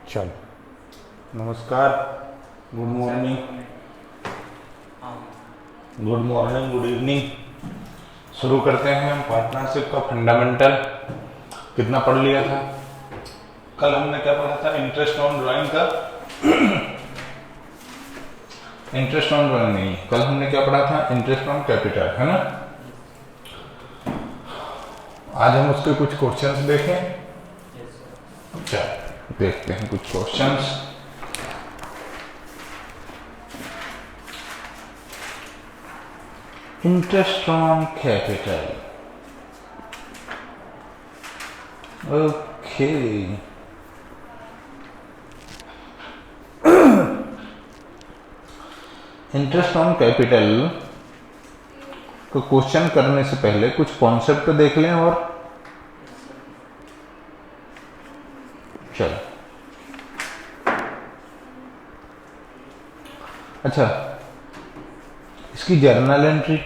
चलो नमस्कार, good morning, good evening. शुरू करते हैं हम पार्टनरशिप का फंडामेंटल। कितना पढ़ लिया था कल हमने? क्या पढ़ा था? इंटरेस्ट ऑन ड्राइंग का इंटरेस्ट ऑन ड्राइंग नहीं, कल हमने क्या पढ़ा था? इंटरेस्ट ऑन कैपिटल, है ना। आज हम उसके कुछ क्वेश्चंस देखें। चलो देखते हैं कुछ questions. Interest on capital, okay. Interest on capital को क्वेश्चन करने से पहले कुछ कॉन्सेप्ट देख लें और चलो। अच्छा, इसकी जर्नल एंट्री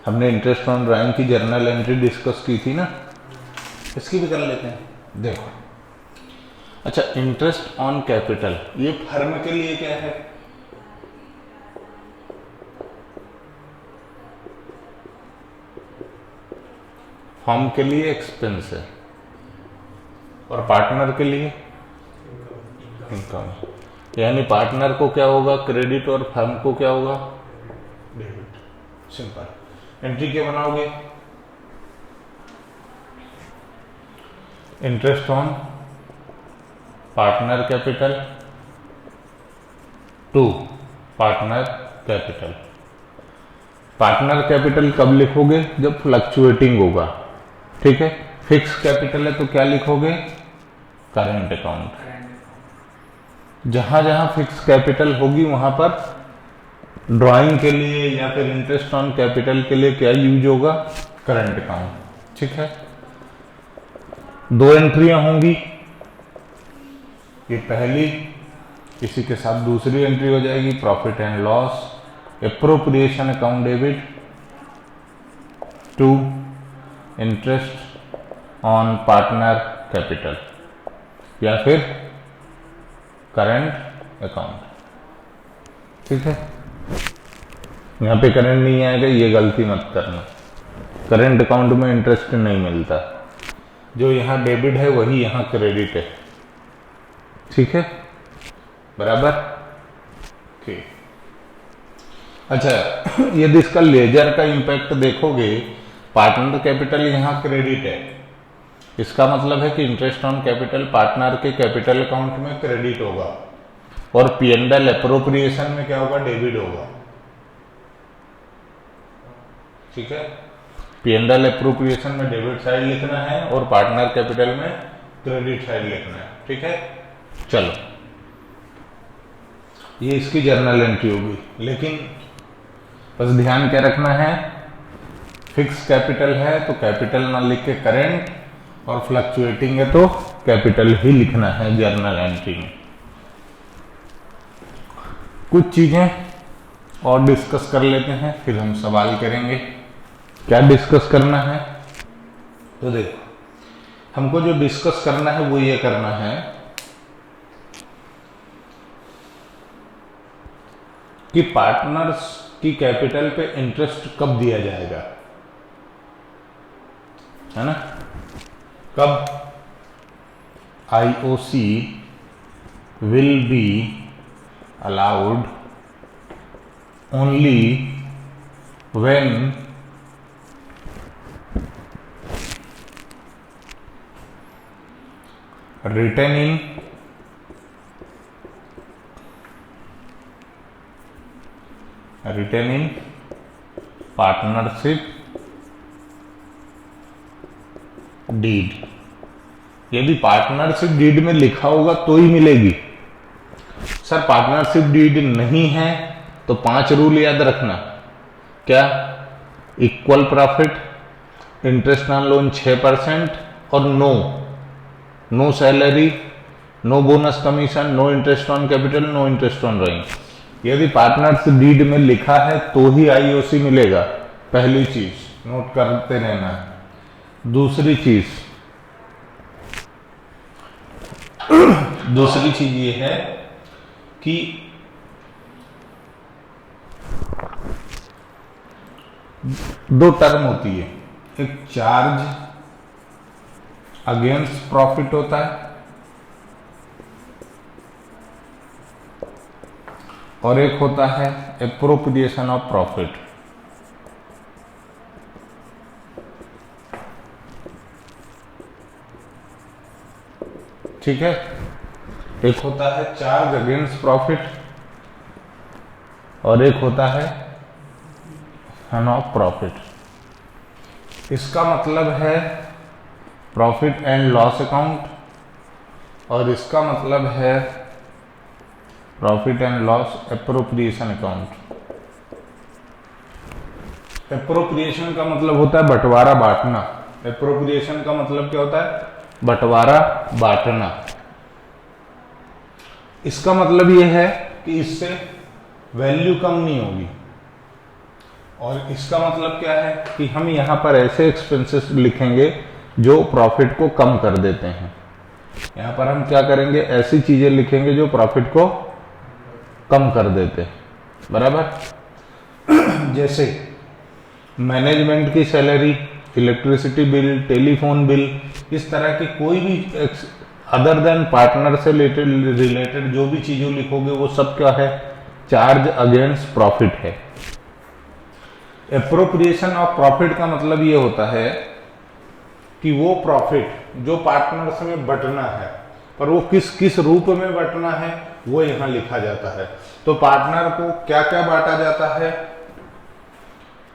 हमने इंटरेस्ट ऑन ड्राइंग की जर्नल एंट्री डिस्कस की थी ना, इसकी भी कर लेते हैं। देखो, अच्छा, इंटरेस्ट ऑन कैपिटल ये फर्म के लिए क्या है? फर्म के लिए एक्सपेंस है और पार्टनर के लिए इनकम। यानी पार्टनर को क्या होगा? क्रेडिट, और फर्म को क्या होगा? डेबिट। सिंपल। एंट्री क्या बनाओगे? Interest on partner capital to partner capital. Partner capital कब लिखोगे? जब फ्लक्चुएटिंग होगा, ठीक है। फिक्स कैपिटल है तो क्या लिखोगे? Current account. जहां जहां फिक्स कैपिटल होगी वहां पर ड्राइंग के लिए या फिर इंटरेस्ट ऑन कैपिटल के लिए क्या यूज होगा? करंट अकाउंट, ठीक है। दो एंट्रियां होंगी, ये पहली, इसी के साथ दूसरी एंट्री हो जाएगी profit and loss, appropriation account debit to interest on partner capital या फिर करंट अकाउंट, ठीक है। यहां पे करंट नहीं आएगा, ये गलती मत करना। करंट अकाउंट में इंटरेस्ट नहीं मिलता, जो यहां डेबिट है वही यहां क्रेडिट है, ठीक है, बराबर, ठीक। अच्छा, यदि इसका लेजर का इंपैक्ट देखोगे, पार्टनर कैपिटल यहां क्रेडिट है, इसका मतलब है कि इंटरेस्ट ऑन कैपिटल पार्टनर के कैपिटल अकाउंट में क्रेडिट होगा और पी&एल एप्रोप्रिएशन में क्या होगा? डेबिट होगा, ठीक है। पी&एल एप्रोप्रिएशन में डेबिट साइड लिखना है और पार्टनर कैपिटल में क्रेडिट साइड लिखना है, ठीक है। चलो, ये इसकी जर्नल एंट्री होगी, लेकिन बस ध्यान क्या रखना है? फिक्स कैपिटल है तो कैपिटल ना लिख के करेंट, और फ्लक्चुएटिंग है तो कैपिटल ही लिखना है जर्नल एंट्री में। कुछ चीजें और डिस्कस कर लेते हैं, फिर हम सवाल करेंगे। क्या डिस्कस करना है? तो देखो, हमको जो डिस्कस करना है वो ये करना है कि पार्टनर्स की कैपिटल पे इंटरेस्ट कब दिया जाएगा, है ना। कब? IOC will be allowed only when retaining partnership deed. यदि पार्टनरशिप डीड में लिखा होगा तो ही मिलेगी। सर पार्टनरशिप डीड नहीं है तो 5 रूल याद रखना। क्या? Equal profit, interest on loan 6% और no salary, no bonus commission, no interest on capital, no interest on drawing. यदि पार्टनर्स डीड में लिखा है तो ही IOC मिलेगा। पहली चीज नोट करते रहना। दूसरी चीज, दूसरी चीज ये है कि दो टर्म होती है, एक चार्ज अगेंस्ट प्रॉफिट होता है और एक होता है एप्रोप्रिएशन ऑफ प्रॉफिट। ठीक है, एक होता है चार्ज अगेंस्ट प्रॉफिट और एक होता है फन ऑफ प्रॉफिट। इसका मतलब है प्रॉफिट एंड लॉस अकाउंट और इसका मतलब है profit and loss appropriation account. Appropriation का मतलब होता है बंटवारा बांटना। एप्रोप्रिएशन का मतलब क्या होता है? बंटवारा बांटना। इसका मतलब यह है कि इससे वैल्यू कम नहीं होगी और इसका मतलब क्या है कि हम यहां पर ऐसे एक्सपेंसेस लिखेंगे जो प्रॉफिट को कम कर देते हैं। यहां पर हम क्या करेंगे? ऐसी चीजें लिखेंगे जो प्रॉफिट को कम कर देते हैं, बराबर। जैसे मैनेजमेंट की salary, electricity bill, telephone bill, इस तरह की कोई भी अदर देन पार्टनर से रिलेटेड जो भी चीजें लिखोगे वो सब क्या है? चार्ज अगेंस्ट प्रॉफिट है। एप्रोप्रिएशन ऑफ प्रॉफिट का मतलब ये होता है कि वो प्रॉफिट जो पार्टनर्स में बंटना है, पर वो किस किस रूप में बंटना है वो यहां लिखा जाता है। तो पार्टनर को क्या क्या बांटा जाता है?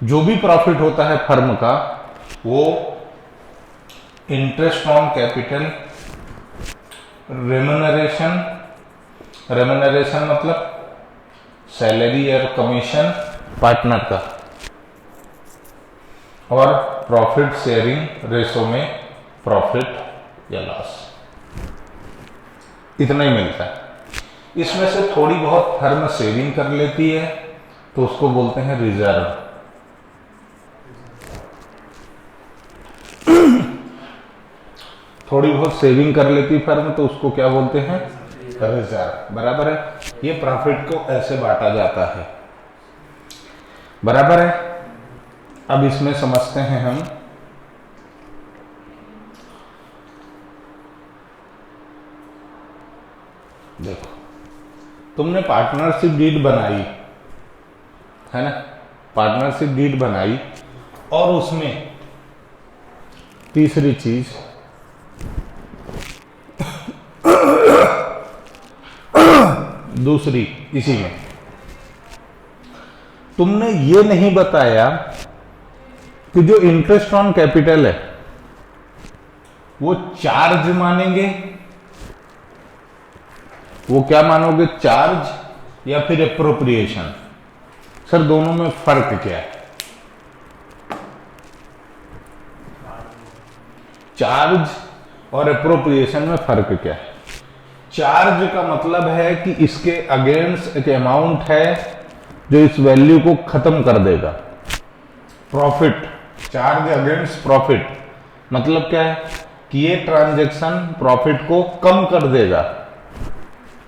जो भी प्रॉफिट होता है फर्म का, वो interest on capital, remuneration, remuneration मतलब सैलरी और कमीशन पार्टनर का, और प्रॉफिट शेयरिंग रेशो में प्रॉफिट या लॉस, इतना ही मिलता है। इसमें से थोड़ी बहुत फर्म सेविंग कर लेती है तो उसको बोलते हैं रिजर्व। थोड़ी बहुत सेविंग कर लेती फर्म तो उसको क्या बोलते हैं? रिजर्व, बराबर है। ये प्रॉफिट को ऐसे बांटा जाता है, बराबर है। अब इसमें समझते हैं हम देखो, तुमने पार्टनरशिप डीड बनाई है ना, पार्टनरशिप डीड बनाई और उसमें तीसरी चीज दूसरी, इसी में तुमने ये नहीं बताया कि जो इंटरेस्ट ऑन कैपिटल है वो चार्ज मानेंगे, वो क्या मानोगे? चार्ज या फिर एप्रोप्रिएशन? सर दोनों में फर्क क्या है? चार्ज और एप्रोप्रिएशन में फर्क क्या है? चार्ज का मतलब है कि इसके अगेंस्ट एक अमाउंट है जो इस वैल्यू को खत्म कर देगा। प्रॉफिट, चार्ज अगेंस्ट प्रॉफिट मतलब क्या है? कि ये ट्रांजैक्शन प्रॉफिट को कम कर देगा,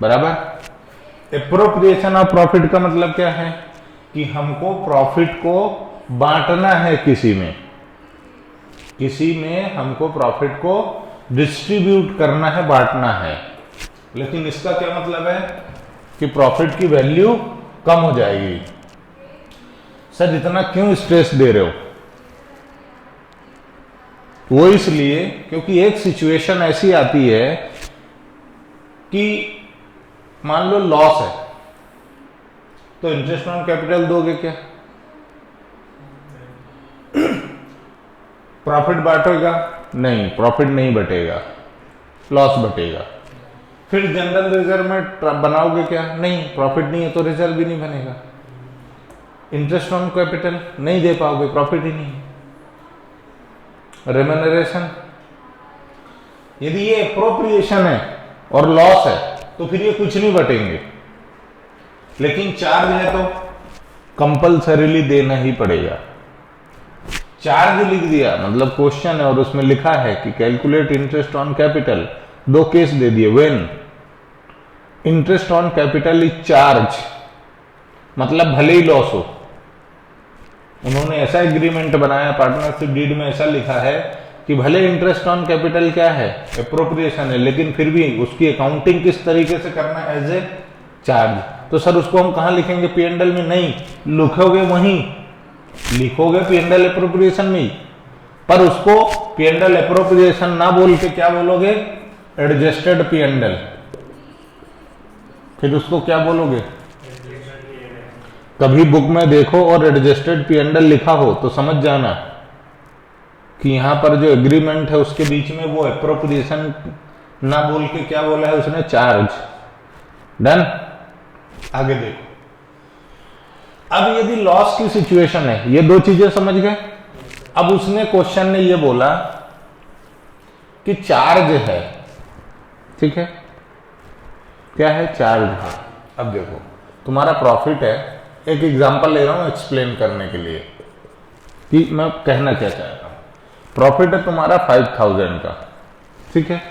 बराबर। एप्रोप्रिएशन ऑफ प्रॉफिट का मतलब क्या है? कि हमको प्रॉफिट को बांटना है किसी में, किसी में हमको प्रॉफिट को डिस्ट्रीब्यूट करना है, बांटना है। लेकिन इसका क्या मतलब है? कि प्रॉफिट की वैल्यू कम हो जाएगी। सर इतना क्यों स्ट्रेस दे रहे हो? वो इसलिए क्योंकि एक सिचुएशन ऐसी आती है कि मान लो लॉस है तो इंटरेस्ट ऑन कैपिटल दोगे क्या? प्रॉफिट बांटेगा? नहीं, प्रॉफिट नहीं बटेगा, लॉस बटेगा। फिर जनरल रिजर्व में बनाओगे क्या? नहीं, प्रॉफिट नहीं है तो रिजर्व भी नहीं बनेगा। इंटरेस्ट ऑन कैपिटल नहीं दे पाओगे, प्रॉफिट ही नहीं है। रेम्यूनरेशन, यदि ये एप्रोप्रिएशन है और लॉस है तो फिर ये कुछ नहीं बटेंगे। लेकिन चार्ज है तो कंपल्सरीली देना ही पड़ेगा। चार्ज लिख दिया मतलब क्वेश्चन है और उसमें लिखा है कि कैलकुलेट इंटरेस्ट ऑन कैपिटल, दो केस दे दिए। When interest on capital is charge, मतलब भले ही लॉस हो। उन्होंने ऐसा एग्रीमेंट बनाया, पार्टनरशिप डीड में ऐसा लिखा है कि भले इंटरेस्ट ऑन कैपिटल क्या है, एप्रोप्रिएशन है, लेकिन फिर भी उसकी अकाउंटिंग किस तरीके से करना है, एज ए चार्ज। तो सर उसको हम कहां लिखेंगे, पीएनडल में? नहीं लिखोगे, वहीं लिखोगे पीएनडल एप्रोप्रिएशन में ही, पर उसको पीएनडल एप्रोप्रिएशन ना बोल के क्या बोलोगे, एडजस्टेड पीएनडल। फिर उसको क्या बोलोगे? कभी बुक में देखो और एडजस्टेड पीएनडल लिखा हो तो समझ जाना कि यहां पर जो एग्रीमेंट है उसके बीच में वो एप्रोप्रिएशन ना बोल के क्या बोला है उसने, चार्ज। डन। आगे देखो, अब यदि लॉस की सिचुएशन है, ये दो चीजें समझ गए। अब उसने क्वेश्चन ने ये बोला कि चार्ज है, ठीक है, क्या है, चार्ज है। अब देखो तुम्हारा प्रॉफिट है, एक एग्जांपल ले रहा हूं एक्सप्लेन करने के लिए कि मैं कहना क्या चाहता हूं। प्रॉफिट है तुम्हारा 5000 का, ठीक है,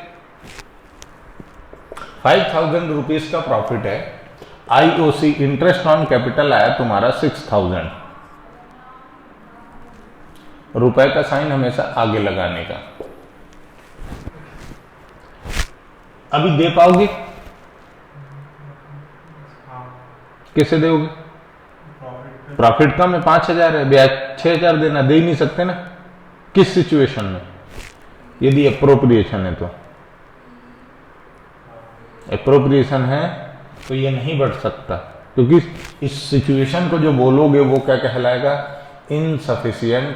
5000 रुपीज का प्रॉफिट है। आईओसी इंटरेस्ट ऑन कैपिटल आया तुम्हारा 6000। रुपए का साइन हमेशा आगे लगाने का। अभी दे पाओगे? कैसे दोगे? प्रॉफिट कम है, 5000 है, ब्याज 6000 देना, दे ही नहीं सकते ना। किस सिचुएशन में? यदि एप्रोप्रिएशन है तो। एप्रोप्रिएशन है तो ये नहीं बढ़ सकता, क्योंकि इस सिचुएशन को जो बोलोगे वो क्या कहलाएगा, इनसफिशिएंट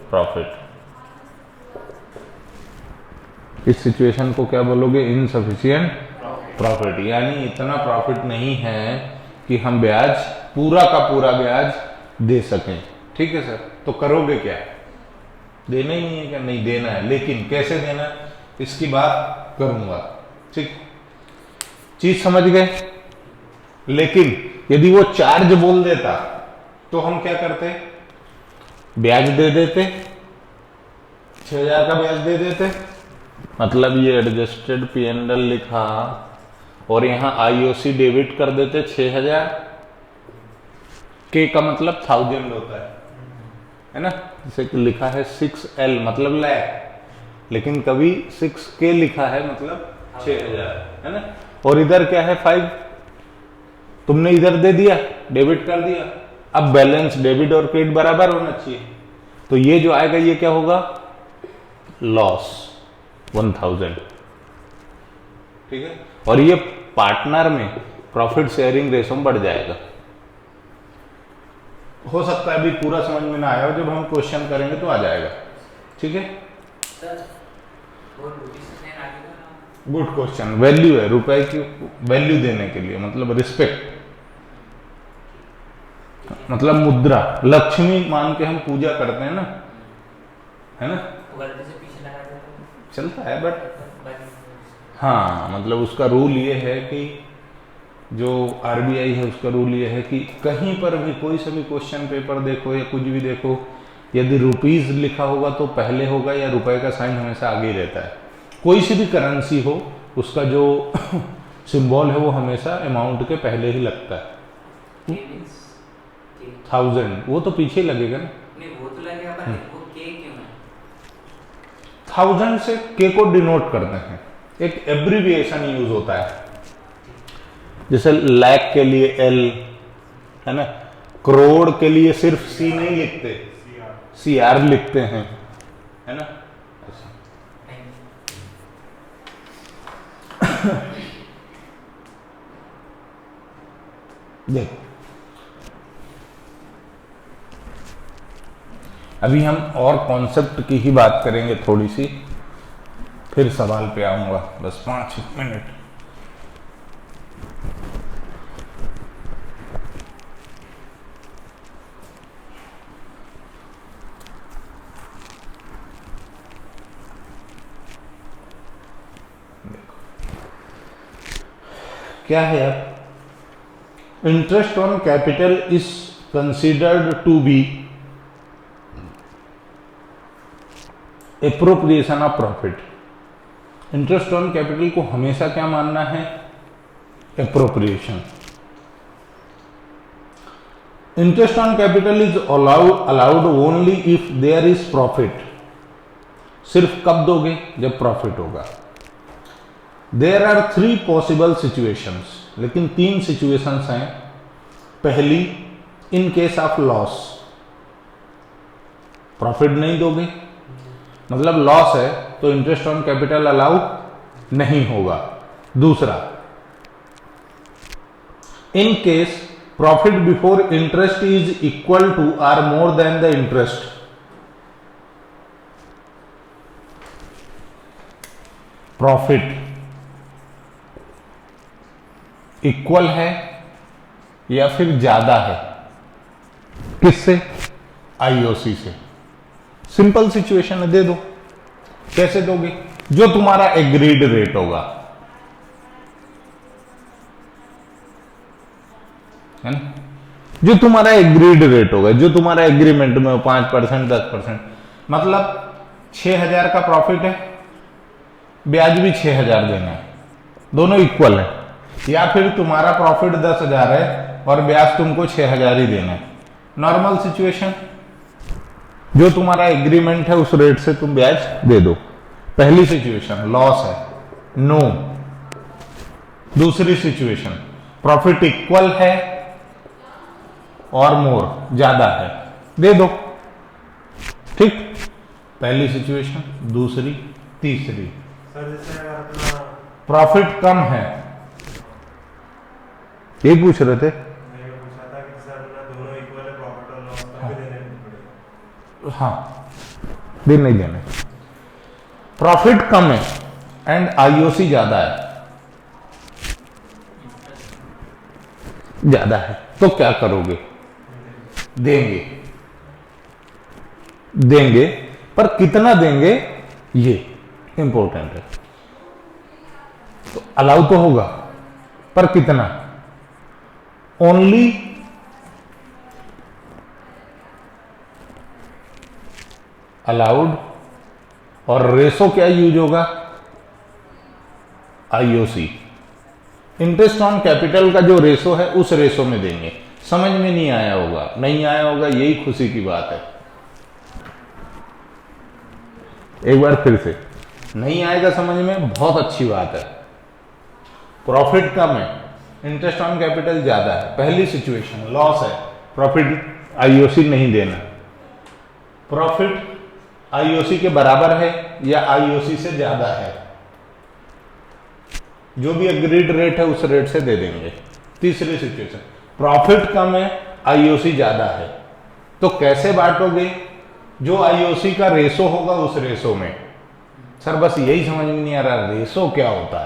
प्रॉफिट। इस सिचुएशन को क्या बोलोगे, इनसफिशिएंट प्रॉफिट, यानी इतना प्रॉफिट नहीं है कि हम ब्याज, पूरा का पूरा ब्याज दे सकें। ठीक है सर, तो करोगे क्या? देना ही नहीं है क्या? नहीं देना है, लेकिन कैसे देना है इसकी बात करूंगा। ठीक, चीज समझ गए? लेकिन यदि वो चार्ज बोल देता तो हम क्या करते, ब्याज दे देते, 6000 का ब्याज दे देते। मतलब ये एडजस्टेड पीएनएल लिखा और यहां आईओसी डेबिट कर देते 6000। के का मतलब 1000 होता है ना, जैसे कि लिखा है 6L मतलब लैख, लेकिन कभी 6K लिखा है मतलब 6000, है ना। और इधर क्या है 5, तुमने इधर दे दिया, डेबिट कर दिया। अब बैलेंस डेबिट और क्रेडिट बराबर होना चाहिए, तो ये जो आएगा ये क्या होगा, लॉस 1000। ठीक है, और ये पार्टनर में प्रॉफिट शेयरिंग रेशो में बढ़ जाएगा। हो सकता है अभी पूरा समझ में ना आया हो, जब हम क्वेश्चन करेंगे तो आ जाएगा। ठीक है, गुड क्वेश्चन। वैल्यू है, रुपए की वैल्यू देने के लिए, मतलब रिस्पेक्ट, मतलब मुद्रा, लक्ष्मी मान के हम पूजा करते हैं ना, है ना, चलता है। बट हाँ, मतलब उसका रूल ये है कि जो आरबीआई है उसका रूल ये है कि कहीं पर भी कोई सा भी क्वेश्चन पेपर देखो या कुछ भी देखो, यदि रुपीज लिखा होगा तो पहले होगा, या रुपए का साइन हमेशा आगे ही रहता है। कोई सी भी करेंसी हो उसका जो सिंबल है वो हमेशा अमाउंट के पहले ही लगता है। 1000 वो तो पीछे लगेगा ना। नहीं, वो तो लगेगा, पर वो के क्यों है? 1000 से के को डिनोट करते हैं, एक एब्रिविएशन यूज होता है। जैसे लैख के लिए एल, है ना, करोड़ के लिए सिर्फ सी नहीं लिखते, CR लिखते हैं, है ना। देखो अभी हम और कॉन्सेप्ट की ही बात करेंगे थोड़ी सी, फिर सवाल पे आऊंगा, बस 5 मिनट। क्या है अब, interest on capital is considered to be appropriation of profit. Interest on capital को हमेशा क्या मानना है? Appropriation. Interest on capital is allowed only if there is profit. सिर्फ कब दोगे? जब प्रॉफिट होगा। देयर आर 3 पॉसिबल सिचुएशंस, लेकिन 3 सिचुएशंस हैं। पहली, in case of loss, profit नहीं दोगे मतलब लॉस है तो इंटरेस्ट ऑन कैपिटल अलाउ नहीं होगा। दूसरा, in case profit before interest is equal to or more than the interest. Profit equal है या फिर ज्यादा है, किससे? आईओसी से। सिंपल सिचुएशन है, दे दो। कैसे दोगे? जो तुम्हारा एग्रीड रेट होगा, है ना, जो तुम्हारा एग्रीड रेट होगा, जो तुम्हारा एग्रीमेंट में 5%, 10%, मतलब 6,000 का प्रॉफिट है, ब्याज भी 6,000 देना है, दोनों इक्वल है। या फिर तुम्हारा प्रॉफिट 10,000 है और ब्याज तुमको 6,000 ही देना है। नॉर्मल सिचुएशन, जो तुम्हारा एग्रीमेंट है उस रेट से तुम ब्याज दे दो। पहली सिचुएशन लॉस है, नो। दूसरी सिचुएशन प्रॉफिट इक्वल है और मोर, ज्यादा है, दे दो। ठीक, पहली सिचुएशन, दूसरी, तीसरी। सर जैसे अगर अपना प्रॉफिट कम है, ये पूछ रहे थे। मैं पूछा था कि सर अपना दोनों इक्वल है, प्रॉफिट और लॉस तब भी देने पड़ेगा। हाँ, दिन नहीं देने। प्रॉफिट कम है एंड आईओसी ज्यादा है, ज्यादा है, तो क्या करोगे? देंगे, देंगे, पर कितना देंगे ये इंपॉर्टेंट है। तो अलाउ तो होगा, पर कितना? ओनली अलाउड, और रेशो क्या यूज होगा? आईओसी। इंटरेस्ट ऑन कैपिटल का जो रेशो है उस रेशो में देंगे। समझ में नहीं आया होगा, नहीं आया होगा, यही खुशी की बात है। एक बार फिर से, नहीं आएगा समझ में, बहुत अच्छी बात है। प्रॉफिट कम है, इंटरेस्ट ऑन कैपिटल ज्यादा है। पहली सिचुएशन लॉस है, प्रॉफिट आईओसी नहीं देना। प्रॉफिट आईओसी के बराबर है या आईओसी से ज्यादा है, जो भी एग्रीड रेट है उस रेट से दे देंगे। तीसरी सिचुएशन प्रॉफिट कम है, आईओसी ज्यादा है, तो कैसे बांटोगे? जो आईओसी का रेशो होगा उस रेशो में। सर बस यही समझ में नहीं आ रहा, रेशो क्या होता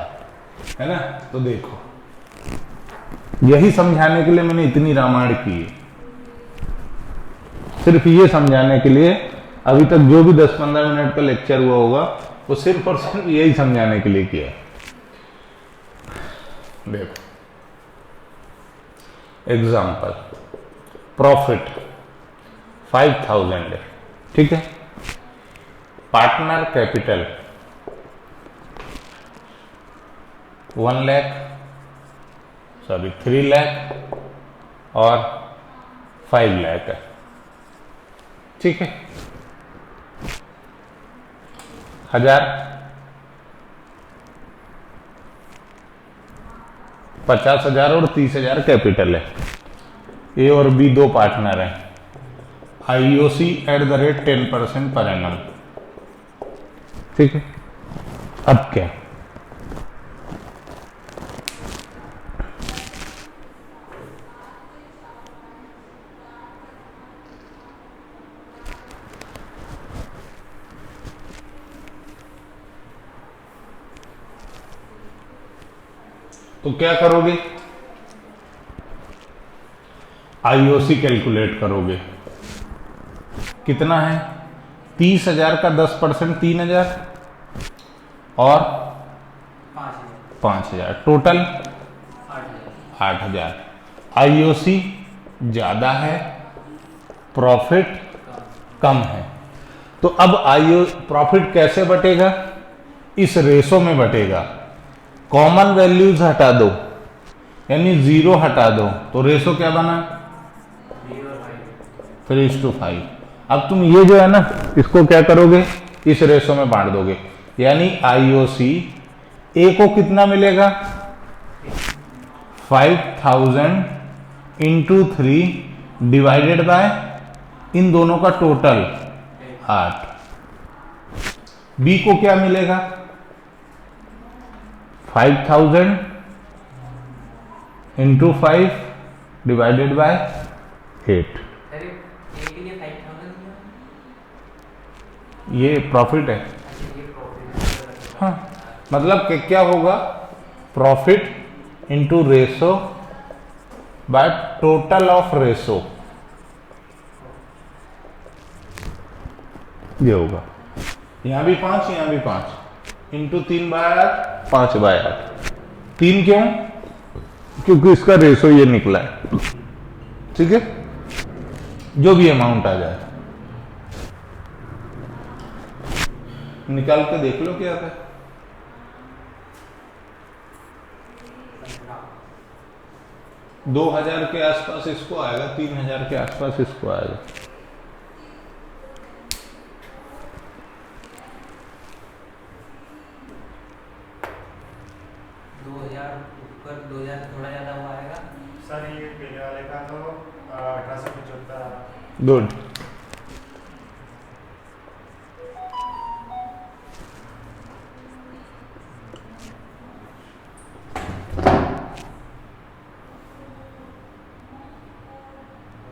है ना? तो देखो, यही समझाने के लिए मैंने इतनी रामायण की है, सिर्फ ये समझाने के लिए। अभी तक जो भी 10-15 मिनट का लेक्चर हुआ होगा वो सिर्फ और सिर्फ यही समझाने के लिए किया। देखो एग्जाम्पल, प्रॉफिट 5,000 है, ठीक है। Partner capital 1 lakh, sorry 3 lakh और 5 लाख है, ठीक है। 1,000, 50,000 और 30,000 कैपिटल है। ए और बी दो पार्टनर हैं। आईओसी @ 10% पर एनम, ठीक है। अब क्या? तो क्या करोगे? आईओसी कैलकुलेट करोगे। कितना है? 30,000 का 10% 3,000 और 5,000, टोटल 8,000। आईओसी ज्यादा है, प्रॉफिट कम है, तो अब आईओ प्रॉफिट कैसे बटेगा, इस रेशो में बटेगा। कॉमन वैल्यूज हटा दो, यानी 0 हटा दो, तो रेशो क्या बना, 3:5। अब तुम ये जो है ना, इसको क्या करोगे, इस रेशो में बांट दोगे, यानी आईओसी ए को कितना मिलेगा, 5000 इंटू 3 डिवाइडेड बाय इन दोनों का टोटल 8। बी को क्या मिलेगा, 5000 इंटू 5 डिवाइडेड बाय 8। अरे एक के लिए 5000 ये प्रॉफिट है। ये प्रॉफिट। हाँ, मतलब कि क्या होगा, profit into ratio by total of ratio, ये होगा। यहां भी 5, यहां भी 5, इंटू 3/8, 5/8। 3 क्यों, क्योंकि इसका रेशो ये निकला है। ठीक है, जो भी अमाउंट आ जाए निकाल के देख लो क्या आता है। 2000 के आसपास इसको आएगा, 3000 के आसपास इसको आएगा। 2000 ऊपर 2000 थोड़ा ज्यादा वो आएगा। सर ये पहले वाले का तो 1875। गुड।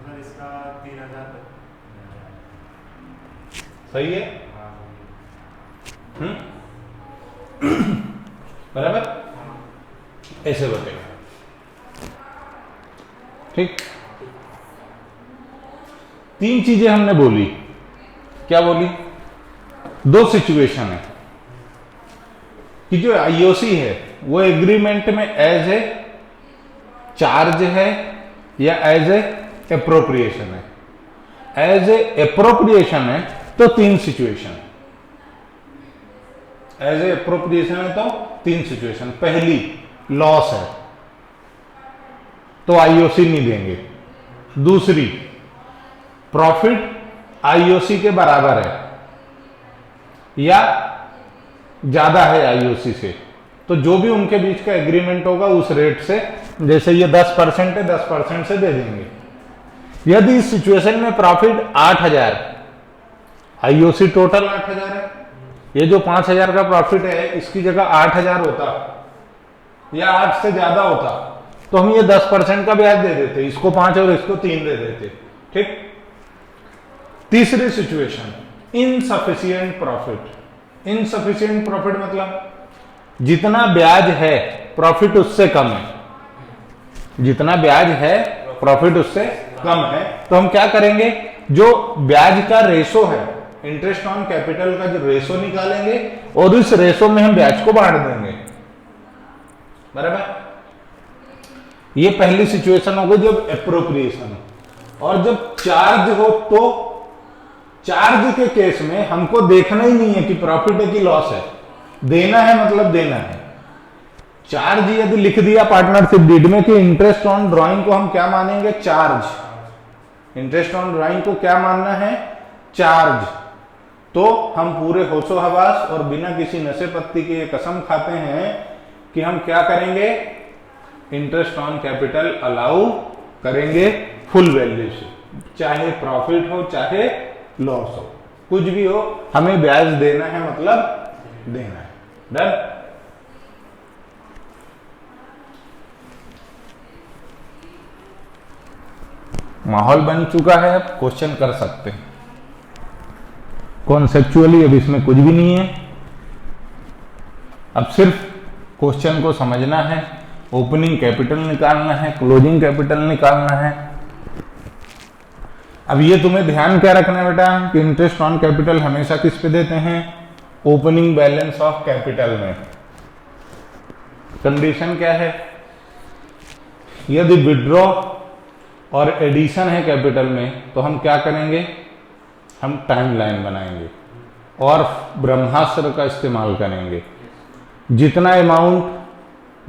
सर इसका 3000 सही है, हाँ। बराबर, ऐसे बतेगा। ठीक, 3 चीजें हमने बोली। क्या बोली, 2 सिचुएशन है कि जो आईओसी है वो एग्रीमेंट में एज ए चार्ज है या एज ए एप्रोप्रिएशन है। एज ए एप्रोप्रिएशन है तो 3 सिचुएशन, एज ए एप्रोप्रिएशन है तो 3 सिचुएशन। पहली, लॉस है तो आईओसी नहीं देंगे। दूसरी, प्रॉफिट आईओसी के बराबर है या ज्यादा है आईओसी से, तो जो भी उनके बीच का एग्रीमेंट होगा उस रेट से, जैसे ये 10% है, 10% से दे देंगे। यदि इस सिचुएशन में प्रॉफिट 8000, आईओसी टोटल 8000 है, ये जो 5000 का प्रॉफिट है इसकी जगह 8000 होता या 8 से ज्यादा होता तो हम ये 10% का ब्याज दे देते, इसको 5 और इसको 3 दे देते। ठीक। तीसरी situation, insufficient profit. Insufficient profit मतलब जितना ब्याज है प्रॉफिट उससे कम है, जितना ब्याज है प्रॉफिट उससे कम है, तो हम क्या करेंगे, जो ब्याज का रेशो है, इंटरेस्ट ऑन कैपिटल का जो रेशो निकालेंगे और इस रेशो में हम ब्याज को बांट देंगे। बराबर, ये पहली सिचुएशन हो गई जब एप्रोप्रिएशन। और जब चार्ज हो तो चार्ज के केस में हमको देखना ही नहीं है कि प्रॉफिट है कि लॉस है, देना है मतलब देना है। चार्ज यदि लिख दिया पार्टनरशिप डीड में कि इंटरेस्ट ऑन ड्राइंग को हम क्या मानेंगे, चार्ज। इंटरेस्ट ऑन ड्राइंग को क्या मानना है, चार्ज। तो हम पूरे होशो हवास और बिना किसी नशे पत्ती के ये कसम खाते हैं कि हम क्या करेंगे, इंटरेस्ट ऑन कैपिटल अलाउ करेंगे फुल वैल्यू से, चाहे प्रॉफिट हो चाहे लॉस हो, कुछ भी हो, हमें ब्याज देना है मतलब देना है। डन। माहौल बन चुका है, अब क्वेश्चन कर सकते हैं। कॉन्सेप्चुअली अब इसमें कुछ भी नहीं है, अब सिर्फ क्वेश्चन को समझना है, ओपनिंग कैपिटल निकालना है, क्लोजिंग कैपिटल निकालना है। अब ये तुम्हें ध्यान क्या रखना है बेटा कि इंटरेस्ट ऑन कैपिटल हमेशा किस पे देते हैं, ओपनिंग बैलेंस ऑफ कैपिटल में। कंडीशन क्या है, यदि विड्रॉ और एडिशन है कैपिटल में तो हम क्या करेंगे, हम टाइमलाइन बनाएंगे। और ब्रह्मास्त्र का इस्तेमाल करेंगे। जितना अमाउंट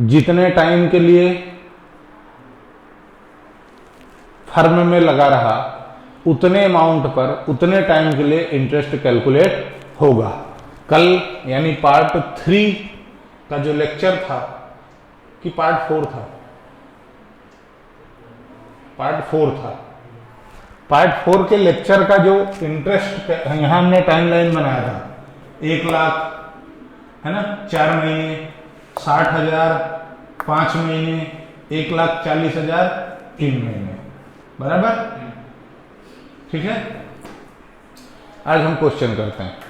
जितने टाइम के लिए फर्म में लगा रहा, उतने अमाउंट पर उतने टाइम के लिए इंटरेस्ट कैलकुलेट होगा। कल यानी पार्ट 3 का जो लेक्चर था कि पार्ट 4 था, पार्ट 4 था, पार्ट 4 के लेक्चर का जो इंटरेस्ट यहां हमने टाइमलाइन बनाया था 1 लाख है ना, 4 महीने, 60,000 5 महीने, 1,40,000 3 महीने, बराबर। ठीक है, आज हम क्वेश्चन करते हैं।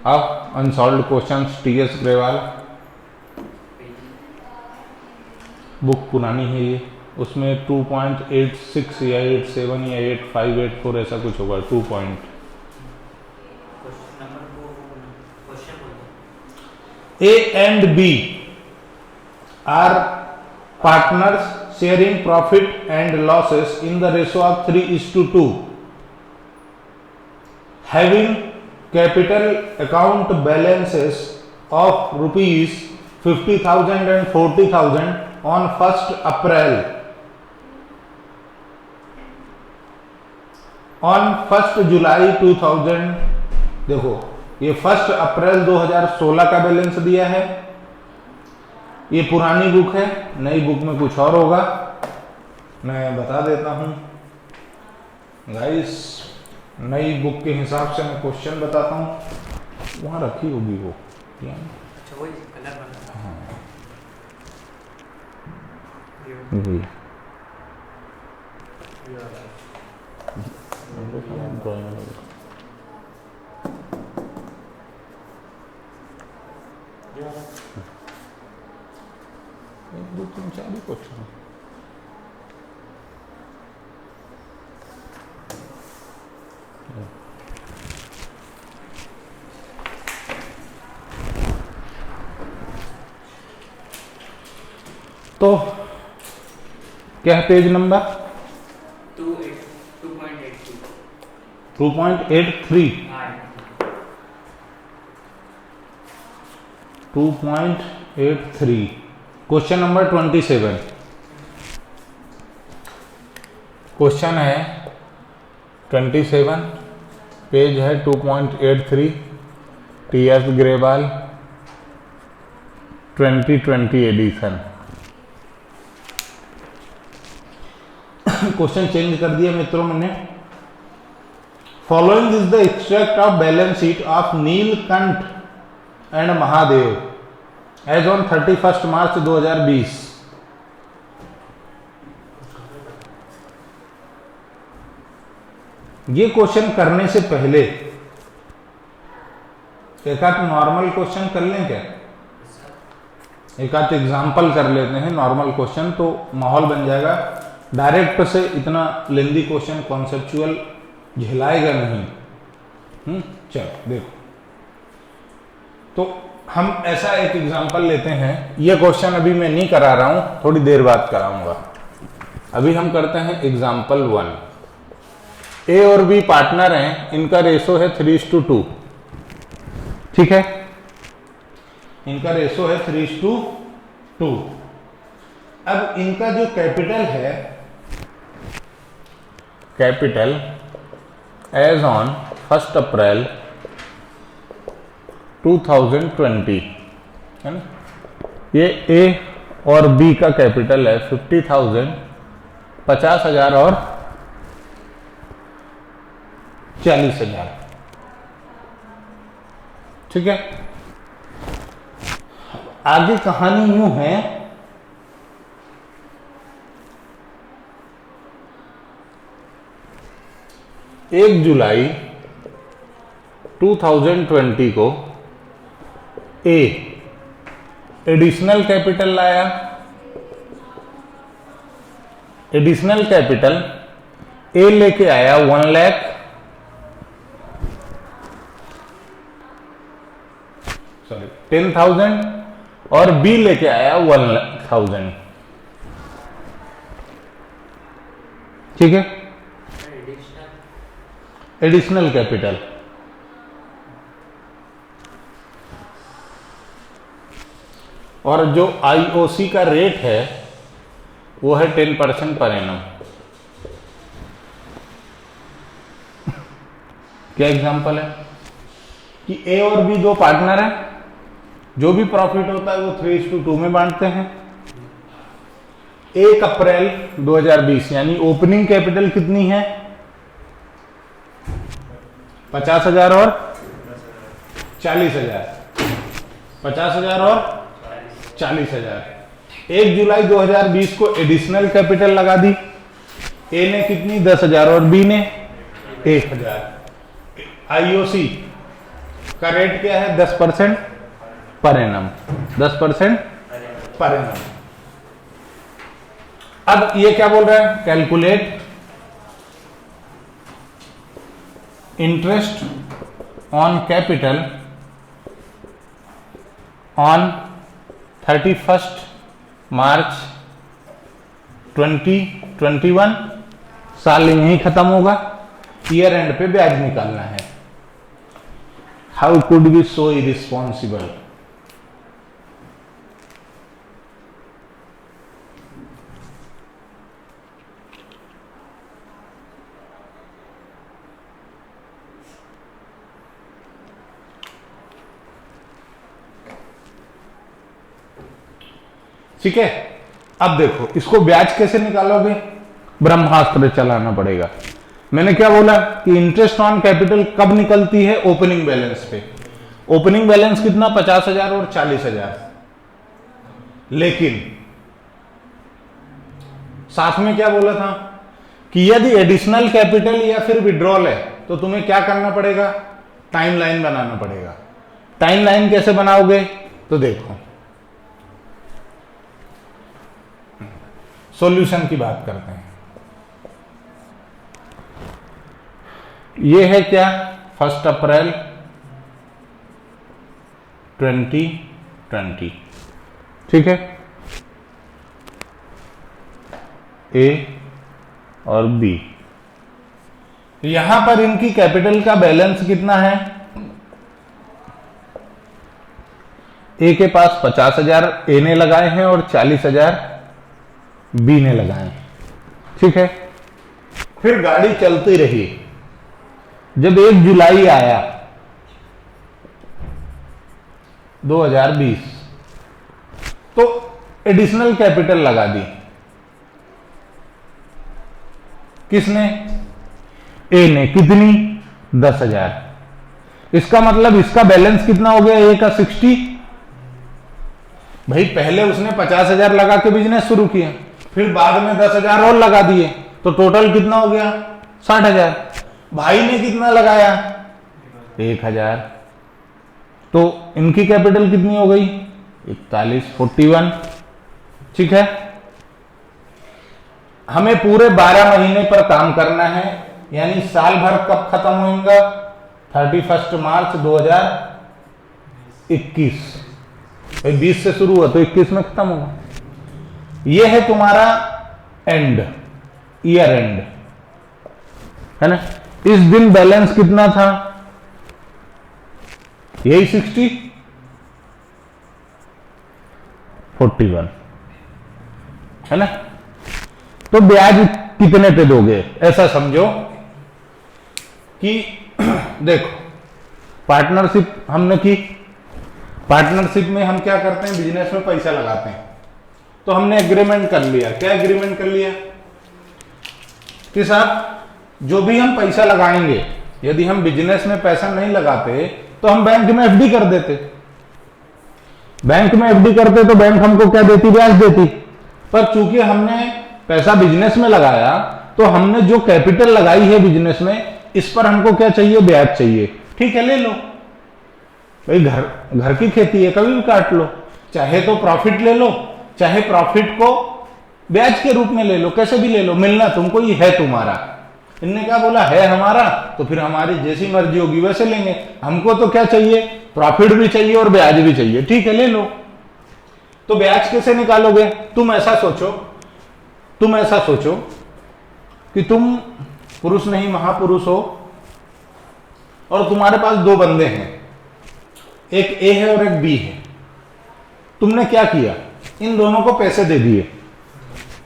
अब unsolved questions T S Grewal, book पुरानी है ये, उसमें 2.86 या 87 या 85 84 ऐसा कुछ होगा। 2 point A and B are partners sharing profit and losses in the ratio of 3:2, having capital account balances of rupees 50,000 and 40,000 on 1st April. On 1st July 2000, देखो ये 1 अप्रैल 2016 का बैलेंस दिया है। ये पुरानी बुक है, नई बुक में कुछ और होगा, मैं बता देता हूं गाइस। नई बुक के हिसाब से मैं क्वेश्चन बताता हूं, वहां रखी होगी वो। अच्छा वही कलर वाला। हाँ एक दो तीन चार ही क्वेश्चन। तो क्या है page number 2.83 2.83 question number 27। Question है 27, पेज है 2.83, T S Grewal 2020 edition. Question change कर दिया मित्रों मैंने। Following is the extract of balance sheet of Neelkanth and Mahadev as on 31 March 2020। ये क्वेश्चन करने से पहले एक आध नॉर्मल क्वेश्चन कर लें क्या? एक आध एग्जाम्पल कर लेते हैं नॉर्मल क्वेश्चन, तो माहौल बन जाएगा। डायरेक्ट से इतना लेंदी क्वेश्चन कॉन्सेप्चुअल झेलाएगा नहीं। चलो देखो, तो हम ऐसा एक एग्जांपल लेते हैं। ये क्वेश्चन अभी मैं नहीं करा रहा हूं, थोड़ी देर बाद कराऊंगा। अभी हम करते हैं एग्जांपल 1। ए और बी पार्टनर हैं, इनका रेशो है 3:2। ठीक है, इनका रेशो है 3:2। अब इनका जो कैपिटल है, कैपिटल एज ऑन 1 अप्रैल 2020 है ना, ये ए और बी का कैपिटल है 50,000, 50,000 और 40,000। ठीक है, आगे कहानी यूं है। 1 जुलाई 2020 को ए एडिशनल कैपिटल लाया। एडिशनल कैपिटल ए लेके आया 1 लाख, सॉरी 10,000, और बी लेके आया 1,00,000। ठीक है, एडिशनल एडिशनल कैपिटल। और जो आईओसी का रेट है वो है 10% पर एनम। क्या एग्जांपल है कि ए और बी दो पार्टनर हैं, जो भी प्रॉफिट होता है वो 3:2 में बांटते हैं। 1 अप्रैल 2020 यानी ओपनिंग कैपिटल कितनी है? 50,000 और 40,000। 50,000 और 40,000। 1 जुलाई 2020 को एडिशनल कैपिटल लगा दी। ए ने कितनी? 10,000 और बी ने 1,000। आईओसी का रेट क्या है? 10% पर एनम। 10% per annum. अब ये क्या बोल रहा है? Calculate interest on capital on 31 मार्च 2021। साल यहीं खत्म होगा, ईयर एंड पे ब्याज निकालना है। How could be so irresponsible? ठीक है, अब देखो इसको ब्याज कैसे निकालोगे? ब्रह्मास्त्र चलाना पड़ेगा। मैंने क्या बोला कि इंटरेस्ट ऑन कैपिटल कब निकलती है? ओपनिंग बैलेंस पे। ओपनिंग बैलेंस कितना? 50,000 और 40,000। लेकिन साथ में क्या बोला था कि यदि एडिशनल कैपिटल या फिर विड्रॉल है तो तुम्हें क्या करना पड़ेगा? टाइमलाइन बनाना पड़ेगा। टाइमलाइन कैसे बनाओगे? तो देखो, सॉल्यूशन की बात करते हैं। ये है क्या? 1 अप्रैल 2020। ठीक है, ए और बी। यहां पर इनकी कैपिटल का बैलेंस कितना है? ए के पास 50,000 ए ने लगाए हैं और 40,000 बी ने लगाए। ठीक है, फिर गाड़ी चलती रही। जब 1 जुलाई आया 2020 तो एडिशनल कैपिटल लगा दी। किसने? ए ने। कितनी? 10,000। इसका मतलब इसका बैलेंस कितना हो गया? ए का 60। भाई पहले उसने 50,000 लगा के बिजनेस शुरू किया, फिर बाद में 10,000 और लगा दिए, तो टोटल कितना हो गया? 60,000। भाई ने कितना लगाया? 1,000। तो इनकी कैपिटल कितनी हो गई? 41। ठीक है, हमें पूरे 12 महीने पर काम करना है, यानी साल भर कब खत्म होगा? 31 मार्च 2021। 20 से शुरू हुआ तो 21 में खत्म होगा। यह है तुम्हारा एंड, ईयर एंड, है ना। इस दिन बैलेंस कितना था? यही 60, 41, है ना। तो ब्याज कितने पे दोगे? ऐसा समझो कि देखो, पार्टनरशिप हमने की। पार्टनरशिप में हम क्या करते हैं? बिजनेस में पैसा लगाते हैं। तो हमने एग्रीमेंट कर लिया। क्या एग्रीमेंट कर लिया कि साहब जो भी हम पैसा लगाएंगे, यदि हम बिजनेस में पैसा नहीं लगाते तो हम बैंक में एफडी कर देते। बैंक में एफडी करते तो बैंक हमको क्या देती? ब्याज देती। पर चूंकि हमने पैसा बिजनेस में लगाया तो हमने जो कैपिटल लगाई है बिजनेस में, इस पर हमको क्या चाहिए? ब्याज चाहिए। ठीक है, ले लो भाई, घर की खेती है, कभी भी काट लो। चाहे तो प्रॉफिट ले लो, चाहे प्रॉफिट को ब्याज के रूप में ले लो, कैसे भी ले लो, मिलना तुमको ही है तुम्हारा। इनने क्या बोला? है हमारा, तो फिर हमारी जैसी मर्जी होगी वैसे लेंगे। हमको तो क्या चाहिए? प्रॉफिट भी चाहिए और ब्याज भी चाहिए। ठीक है, ले लो। तो ब्याज कैसे निकालोगे? तुम ऐसा सोचो कि तुम पुरुष नहीं महापुरुष हो और तुम्हारे पास दो बंदे हैं, एक ए है और एक बी है। तुमने क्या किया, इन दोनों को पैसे दे दिए।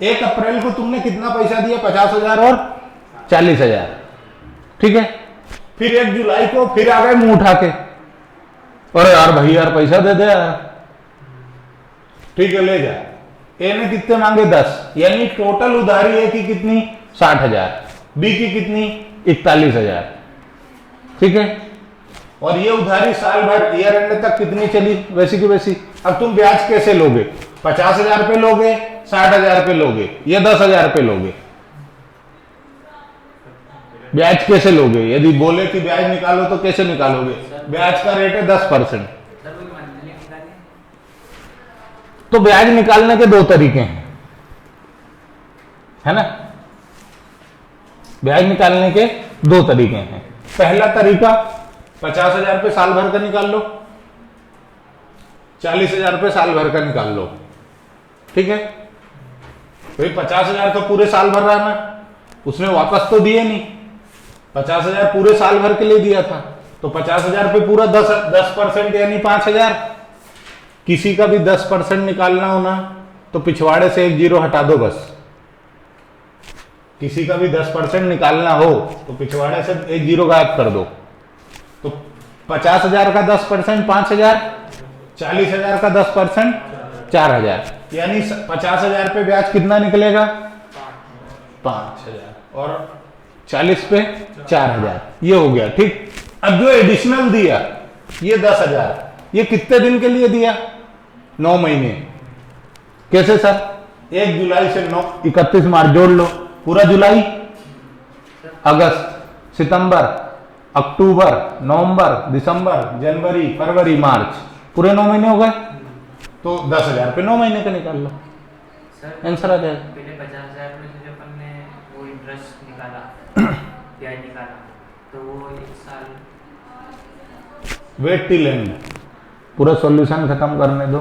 1 अप्रैल को तुमने कितना पैसा दिया, 50,000 और 40,000, ठीक है। फिर 1 जुलाई को फिर आ गए मुंह उठा के, अरे यार भाई यार पैसा दे दे यार, ठीक है ले जा। ए ने कितने मांगे 10, यानी टोटल उधारी ए की कितनी 60,000, बी की कितनी 41,000, ठीक है। और ये उधारी साल भर ईयर एंड तक कितनी चली, वैसी की वैसी। अब तुम ब्याज कैसे लोगे, 50,000 पे लोगे, 60,000 पे लोगे, या 10,000 पे लोगे, ब्याज कैसे लोगे? यदि बोले कि ब्याज निकालो तो कैसे निकालोगे? ब्याज का रेट है 10%। तो ब्याज निकालने के 2 तरीके हैं, है ना। ब्याज निकालने के 2 तरीके हैं। पहला तरीका 50,000 पे साल भर का निकाल लो, 40,000 पे साल भर का निकाल लो, ठीक है। तो 50,000 तो पूरे साल भर रहा ना, उसने वापस तो दिए नहीं, 50,000 पूरे साल भर के लिए दिया था, तो 50,000 पे पूरा 10% यानी 5,000। किसी का भी 10% निकालना हो ना तो पिछवाड़े से 1 जीरो हटा दो बस। किसी का भी 10% निकालना हो तो पिछवाड़े से 1 जीरो गायब कर दो। तो 50,000 का 10% 5,000, 40,000 का 10% 4,000, यानी 50,000 पे ब्याज कितना निकलेगा 5,000 और 40 पे 4,000, ये हो गया, ठीक। अब जो एडिशनल दिया ये 10,000, ये कितने दिन के लिए दिया, 9 महीने। कैसे सर, 1 जुलाई से 31 मार्च जोड़ लो, पूरा जुलाई, अगस्त, सितंबर, अक्टूबर, नवंबर, दिसंबर, जनवरी, फरवरी, मार्च, पूरे 9 महीने हो गए। तो 10,000 पे 9 महीने का निकाल लो, आंसर आ जाएगा। पहले 50,000 में से जब हमने वो इंटरेस्ट निकाला ब्याज निकाला तो वो 1 साल। वेट टिल एंड, पूरा सॉल्यूशन खत्म करने दो,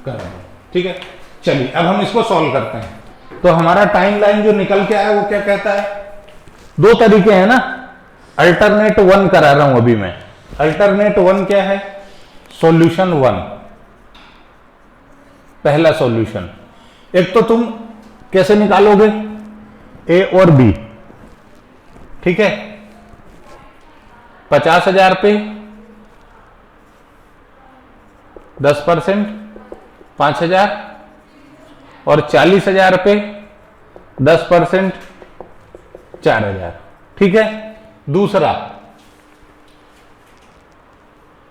कर दो, ठीक है। चलिए अब हम इसको सॉल्व करते हैं। तो हमारा टाइम लाइन जो निकल के आया वो क्या कहता है, 2 तरीके हैं ना। अल्टरनेट 1 करा रहा हूं अभी मैं। अल्टरनेट 1 क्या है, सॉल्यूशन 1, पहला सॉल्यूशन। एक तो तुम कैसे निकालोगे, ए और बी, ठीक है। 50,000 पे 10% 5,000 और 40,000 पे 10% 4,000, ठीक है। दूसरा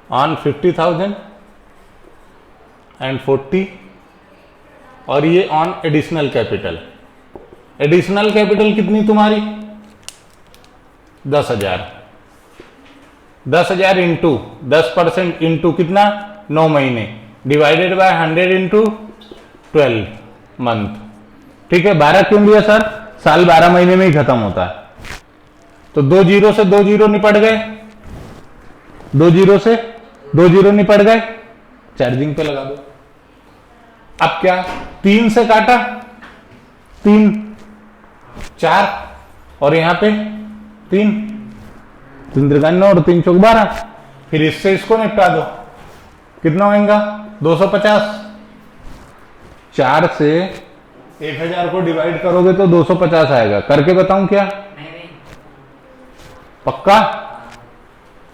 ऑन 50,000 एंड 40, और ये on additional capital. Additional capital कितनी तुम्हारी 10,000, 10,000 इंटू 10% इंटू कितना 9 महीने, डिवाइडेड बाय 100 इंटू 12 मंथ, ठीक है। 12 क्यों लिया सर, साल 12 महीने में ही खत्म होता है। तो 2 जीरो से 2 जीरो निपट गए, 2 जीरो से 2 जीरो निपट गए, चार्जिंग पे लगा दो। अब क्या, 3 से काटा 3, 4 और यहां पे 3, 3 त्रिका 9 और 3 चौक 12। फिर इससे इसको निपटा दो, कितना होगा 250। 4 से 1,000 को डिवाइड करोगे तो 250 आएगा। करके बताऊं क्या, नहीं पक्का।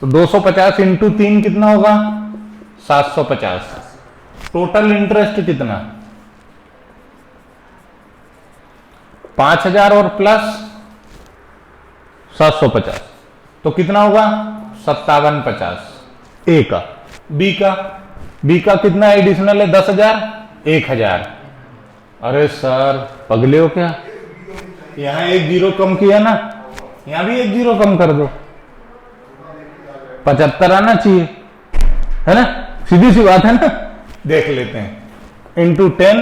तो 250 इंटू 3 कितना होगा 750। टोटल इंटरेस्ट कितना 5,000 और प्लस 750, तो कितना होगा 5750 ए का। बी का कितना एडिशनल है 10,000 1,000। अरे सर पगले हो क्या, यहां 1 जीरो कम किया ना, यहां भी 1 जीरो कम कर दो, 75 आना चाहिए, है ना, सीधी सी बात है ना। देख लेते हैं, इंटू 10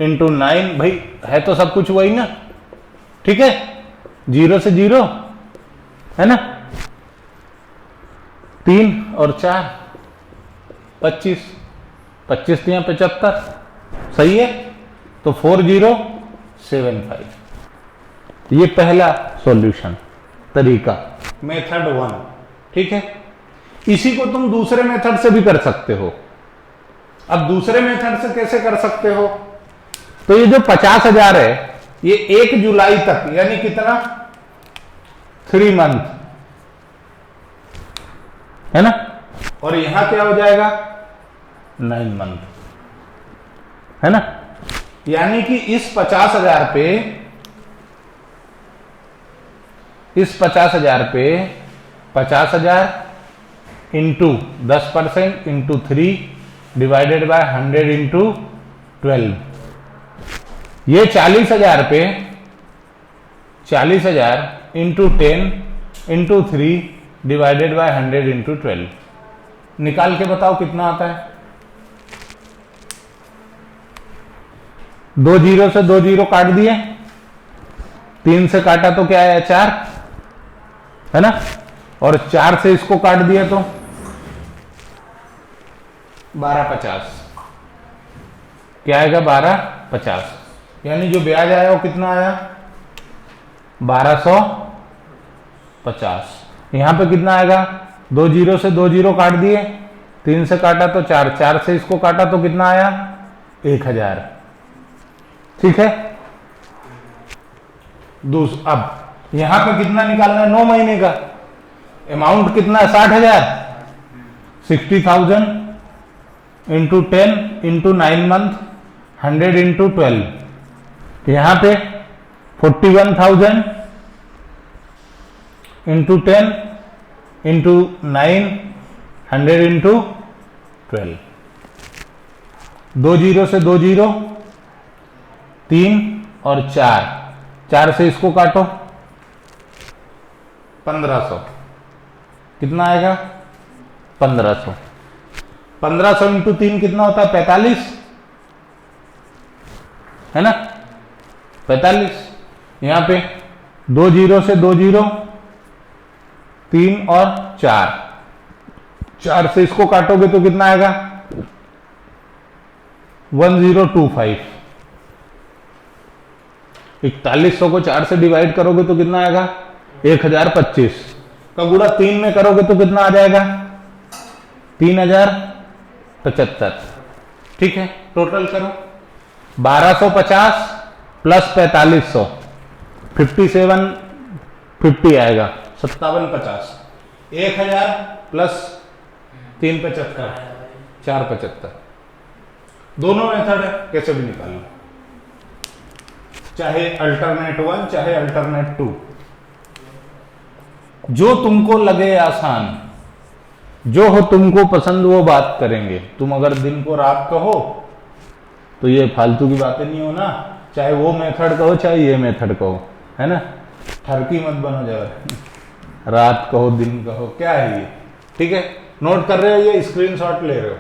इंटू 9, भाई है तो सब कुछ वही ना, ठीक है। 0 से 0 है ना, 3 और 4 25, 25 3 75, सही है। तो 4075, ये पहला सॉल्यूशन तरीका, मेथड 1, ठीक है। इसी को तुम दूसरे मेथड से भी कर सकते हो। अब दूसरे मेथड से कैसे कर सकते हो? तो ये जो 50,000 है ये 1 जुलाई तक, यानी कितना, 3 मंथ है ना, और यहां क्या हो जाएगा, 9 मंथ है ना। यानी कि इस 50,000 पे, इस 50,000 पे 50,000 into 10% into 3 divided by 100 into 12, ये 40,000 पे 40,000 into 10 into 3 divided by 100 into 12, निकाल के बताओ कितना आता है। 2 जीरो से 2 जीरो काट दिए, 3 से काटा तो क्या आया, 4 है ना, और 4 से इसको काट दिया तो 1250, क्या आएगा, 1250। यानी जो ब्याज आया वो कितना आया, 1250। यहां पे कितना आएगा, 2 जीरो से 2 जीरो काट दिए, 3 से काटा तो 4, 4 से इसको काटा तो कितना आया, 1000, ठीक है। अब यहां पे कितना निकालना है, 9 महीने का अमाउंट कितना है, 60,000, 60,000 इंटू 10 इंटू 9 मंथ, 100 इंटू 12, यहां पे 41,000 इंटू 10 इंटू 9, 100 इंटू 12, 2 जीरो से 2 जीरो, 3 और 4, 4 से इसको काटो, 1500, कितना आएगा, 1500। 1500 इंटू 3 कितना होता है, 45 है ना, 45। यहां पे 2 जीरो से 2 जीरो, 3 और 4, 4 से इसको काटोगे तो कितना आएगा, 1025। 4100 को 4 से डिवाइड करोगे तो कितना आएगा, 1025 का गुणा 3 में करोगे तो कितना आ जाएगा, 3075, ठीक है। टोटल करो, 1250 प्लस 4500, 5750 आएगा, 5750, 1000 प्लस 375, 475। दोनों मेथड है, कैसे भी निकाल लो, चाहे अल्टरनेट 1 चाहे अल्टरनेट 2, जो तुमको लगे आसान, जो हो तुमको पसंद वो बात करेंगे। तुम अगर दिन को रात कहो तो ये फालतू की बातें नहीं हो ना, चाहे वो मेथड कहो चाहे ये मेथड कहो, है ना, ठरकी मत बनो जरा, रात कहो दिन कहो, क्या है ये, ठीक है। नोट कर रहे हो, ये स्क्रीनशॉट ले रहे हो,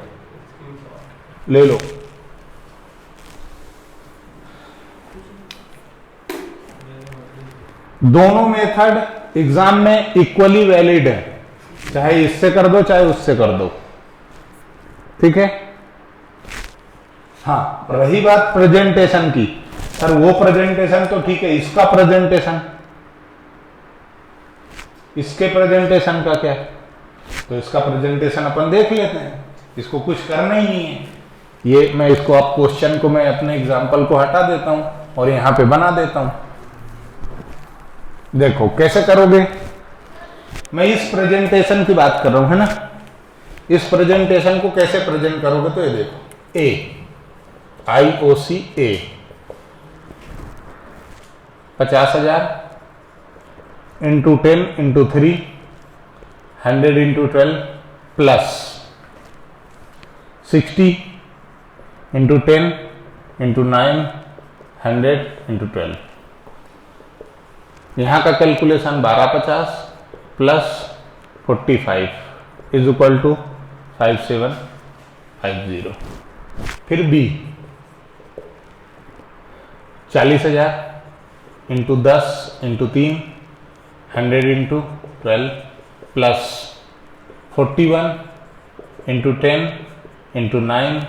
ले लो। दोनों मेथड एग्जाम में इक्वली वैलिड है, चाहे इससे कर दो चाहे उससे कर दो, ठीक है। हाँ, रही बात प्रेजेंटेशन की, सर वो प्रेजेंटेशन तो ठीक है, इसका प्रेजेंटेशन, इसके प्रेजेंटेशन का क्या, तो इसका प्रेजेंटेशन अपन देख लेते हैं, इसको कुछ करना ही नहीं है। ये मैं इसको, आप क्वेश्चन को मैं अपने एग्जाम्पल को हटा देता हूं और यहां पे बना देता हूं। देखो कैसे करोगे, मैं इस प्रेजेंटेशन की बात कर रहा हूं, है ना। इस प्रेजेंटेशन को कैसे प्रेजेंट करोगे, तो ये देखो, A IOC A 50,000 into 10 into 3, 100 into 12 plus 60 into 10 into 9, 100 into 12। यहां का calculation 1250 plus 45 is equal to 5750। फिर B 40,000 into 10 into 3, 100 into 12 plus 41 into 10 into 9,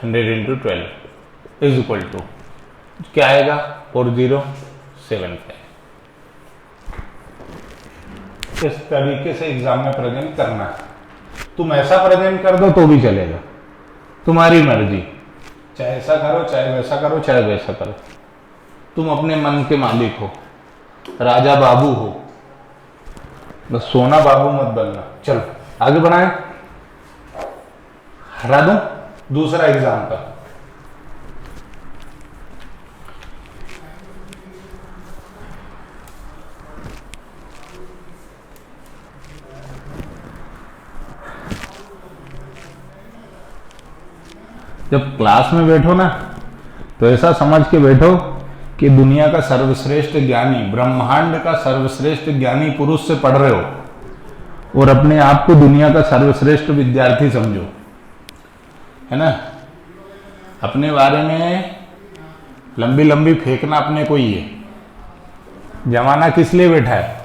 100 into 12 is equal to क्या आएगा, 4075। इस तरीके से एग्जाम में प्रेजेंट करना है। तुम ऐसा प्रेजेंट कर दो तो भी चलेगा, तुम्हारी मर्जी, चाहे ऐसा करो, चाहे वैसा करो, चाहे वैसा करो। तुम अपने मन के मालिक हो, राजा बाबू हो, बस सोना बाबू मत बनना। चलो आगे बढ़ाएं। हरा दूं दूसरा एग्जाम का। जब क्लास में बैठो ना तो ऐसा समझ के बैठो कि दुनिया का सर्वश्रेष्ठ ज्ञानी, ब्रह्मांड का सर्वश्रेष्ठ ज्ञानी पुरुष से पढ़ रहे हो और अपने आप को दुनिया का सर्वश्रेष्ठ विद्यार्थी समझो, है ना। अपने बारे में लंबी लंबी फेंकना अपने को ही है। जमाना किस लिए बैठा है?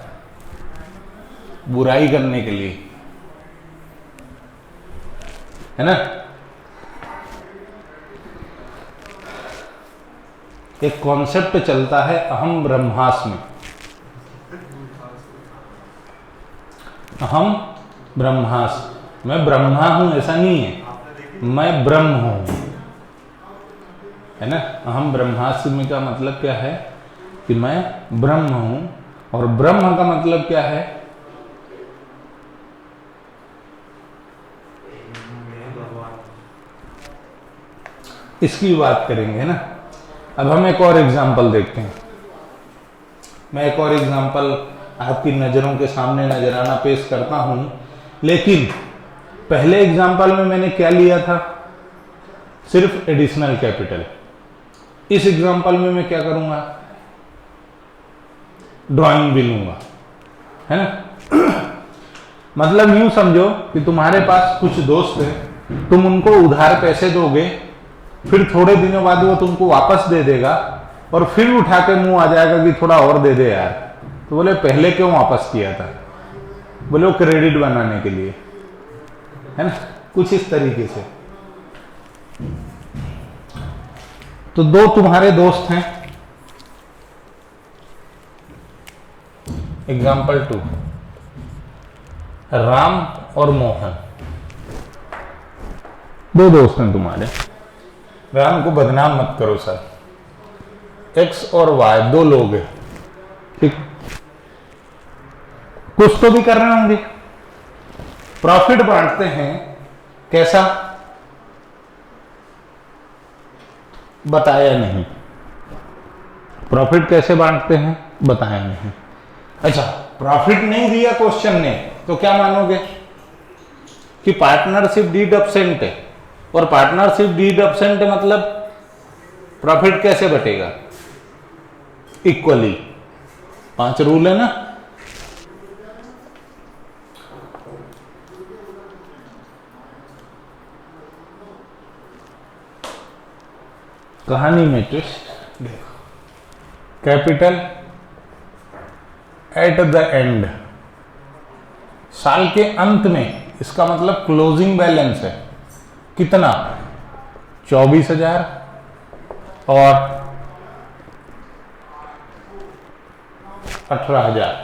बुराई करने के लिए, है ना। एक कॉन्सेप्ट चलता है अहम ब्रह्मास्मि। अहम ब्रह्मास्मि, मैं ब्रह्मा हूं ऐसा नहीं है, मैं ब्रह्म हूं, है ना। अहम ब्रह्मास्मि का मतलब क्या है कि मैं ब्रह्म हूं, और ब्रह्म का मतलब क्या है? इसकी बात करेंगे, है ना। अब हम एक और एग्जाम्पल देखते हैं। मैं एक और एग्जाम्पल आपकी नजरों के सामने नजराना पेश करता हूं, लेकिन पहले एग्जाम्पल में मैंने क्या लिया था? सिर्फ एडिशनल कैपिटल। इस एग्जाम्पल में मैं क्या करूंगा? ड्राइंग भी लूंगा, है ना। मतलब यूं समझो कि तुम्हारे पास कुछ दोस्त हैं, तुम उनको उधार पैसे दोगे, फिर थोड़े दिनों बाद वो तुमको वापस दे देगा और फिर उठा के मुंह आ जाएगा कि थोड़ा और दे दे यार। तो बोले पहले क्यों वापस किया था? बोले वो क्रेडिट बनाने के लिए, है ना, कुछ इस तरीके से। तो दो तुम्हारे दोस्त हैं, एग्जाम्पल 2, राम और मोहन। दो दोस्त हैं तुम्हारे। राम को बदनाम मत करो सर। एक्स और वाई दो लोग हैं, ठीक। कुछ तो भी कर रहे होंगे, प्रॉफिट बांटते हैं। कैसा? बताया नहीं। प्रॉफिट कैसे बांटते हैं? बताया नहीं। अच्छा, प्रॉफिट नहीं दिया क्वेश्चन ने, तो क्या मानोगे? कि पार्टनरशिप डीड एब्सेंट है, और पार्टनरशिप डीड एब्सेंट मतलब प्रॉफिट कैसे बटेगा? इक्वली। 5 रूल है ना। कहानी में ट्विस्ट देखो। कैपिटल एट द एंड, साल के अंत में, इसका मतलब क्लोजिंग बैलेंस है कितना? 24,000 और 18,000।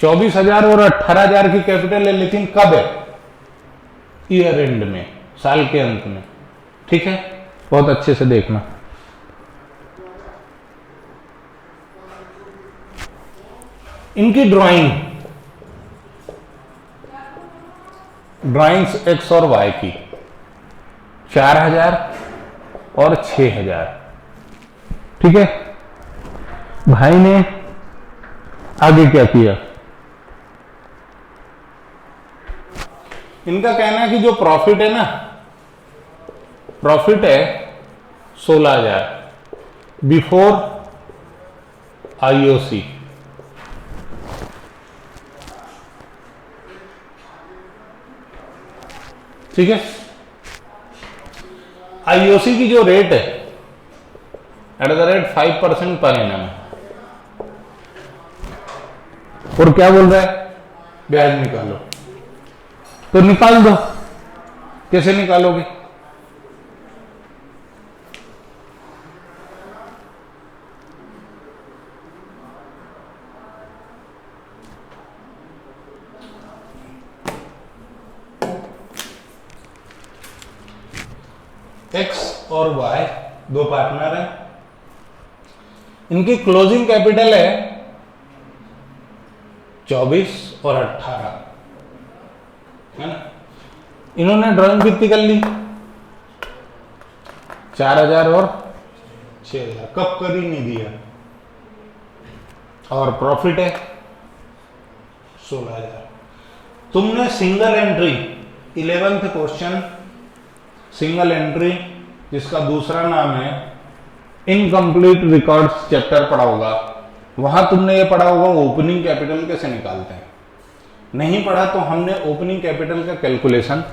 24,000 और 18,000 की कैपिटल है, लेकिन कब है? ईयर एंड में, साल के अंत में, ठीक है। बहुत अच्छे से देखना। इनकी ड्राइंग्स एक्स और वाई की 4,000 और 6,000, ठीक है। भाई ने आगे क्या किया? इनका कहना है कि जो प्रॉफिट है ना, प्रॉफिट है 16,000 बिफोर आईओसी। ठीक है। आईओसी की जो रेट है @5% पर एनम है, और क्या बोल रहा है? ब्याज निकालो। तो निकाल दो। कैसे निकालोगे? और वाई दो पार्टनर हैं, इनकी क्लोजिंग कैपिटल है 24 और 18, है ना। इन्होंने ड्राइंग कितनी कर ली? 4000 और 6000, कब कर ही नहीं दिया। और प्रॉफिट है 16000। तुमने single entry 11th question, single entry जिसका दूसरा नाम है इनकम्प्लीट रिकॉर्ड्स चैप्टर पढ़ा होगा, वहां तुमने ये पढ़ा होगा ओपनिंग कैपिटल कैसे निकालते हैं। नहीं पढ़ा तो हमने ओपनिंग कैपिटल का कैलकुलेशन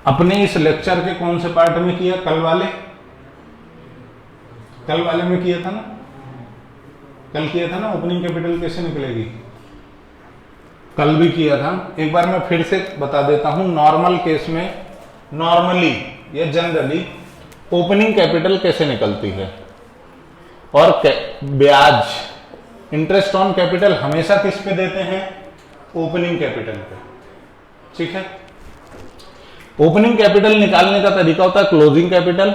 अपने इस लेक्चर के कौन से पार्ट में किया? कल वाले में किया था ना, कल किया था ना। ओपनिंग कैपिटल कैसे निकलेगी, कल भी किया था। एक बार मैं फिर से बता देता हूं। नॉर्मल केस में, नॉर्मली या जनरली ओपनिंग कैपिटल कैसे निकलती है, और ब्याज इंटरेस्ट ऑन कैपिटल हमेशा किस पे देते हैं? ओपनिंग कैपिटल पे, ठीक है। ओपनिंग कैपिटल निकालने का तरीका होता है closing capital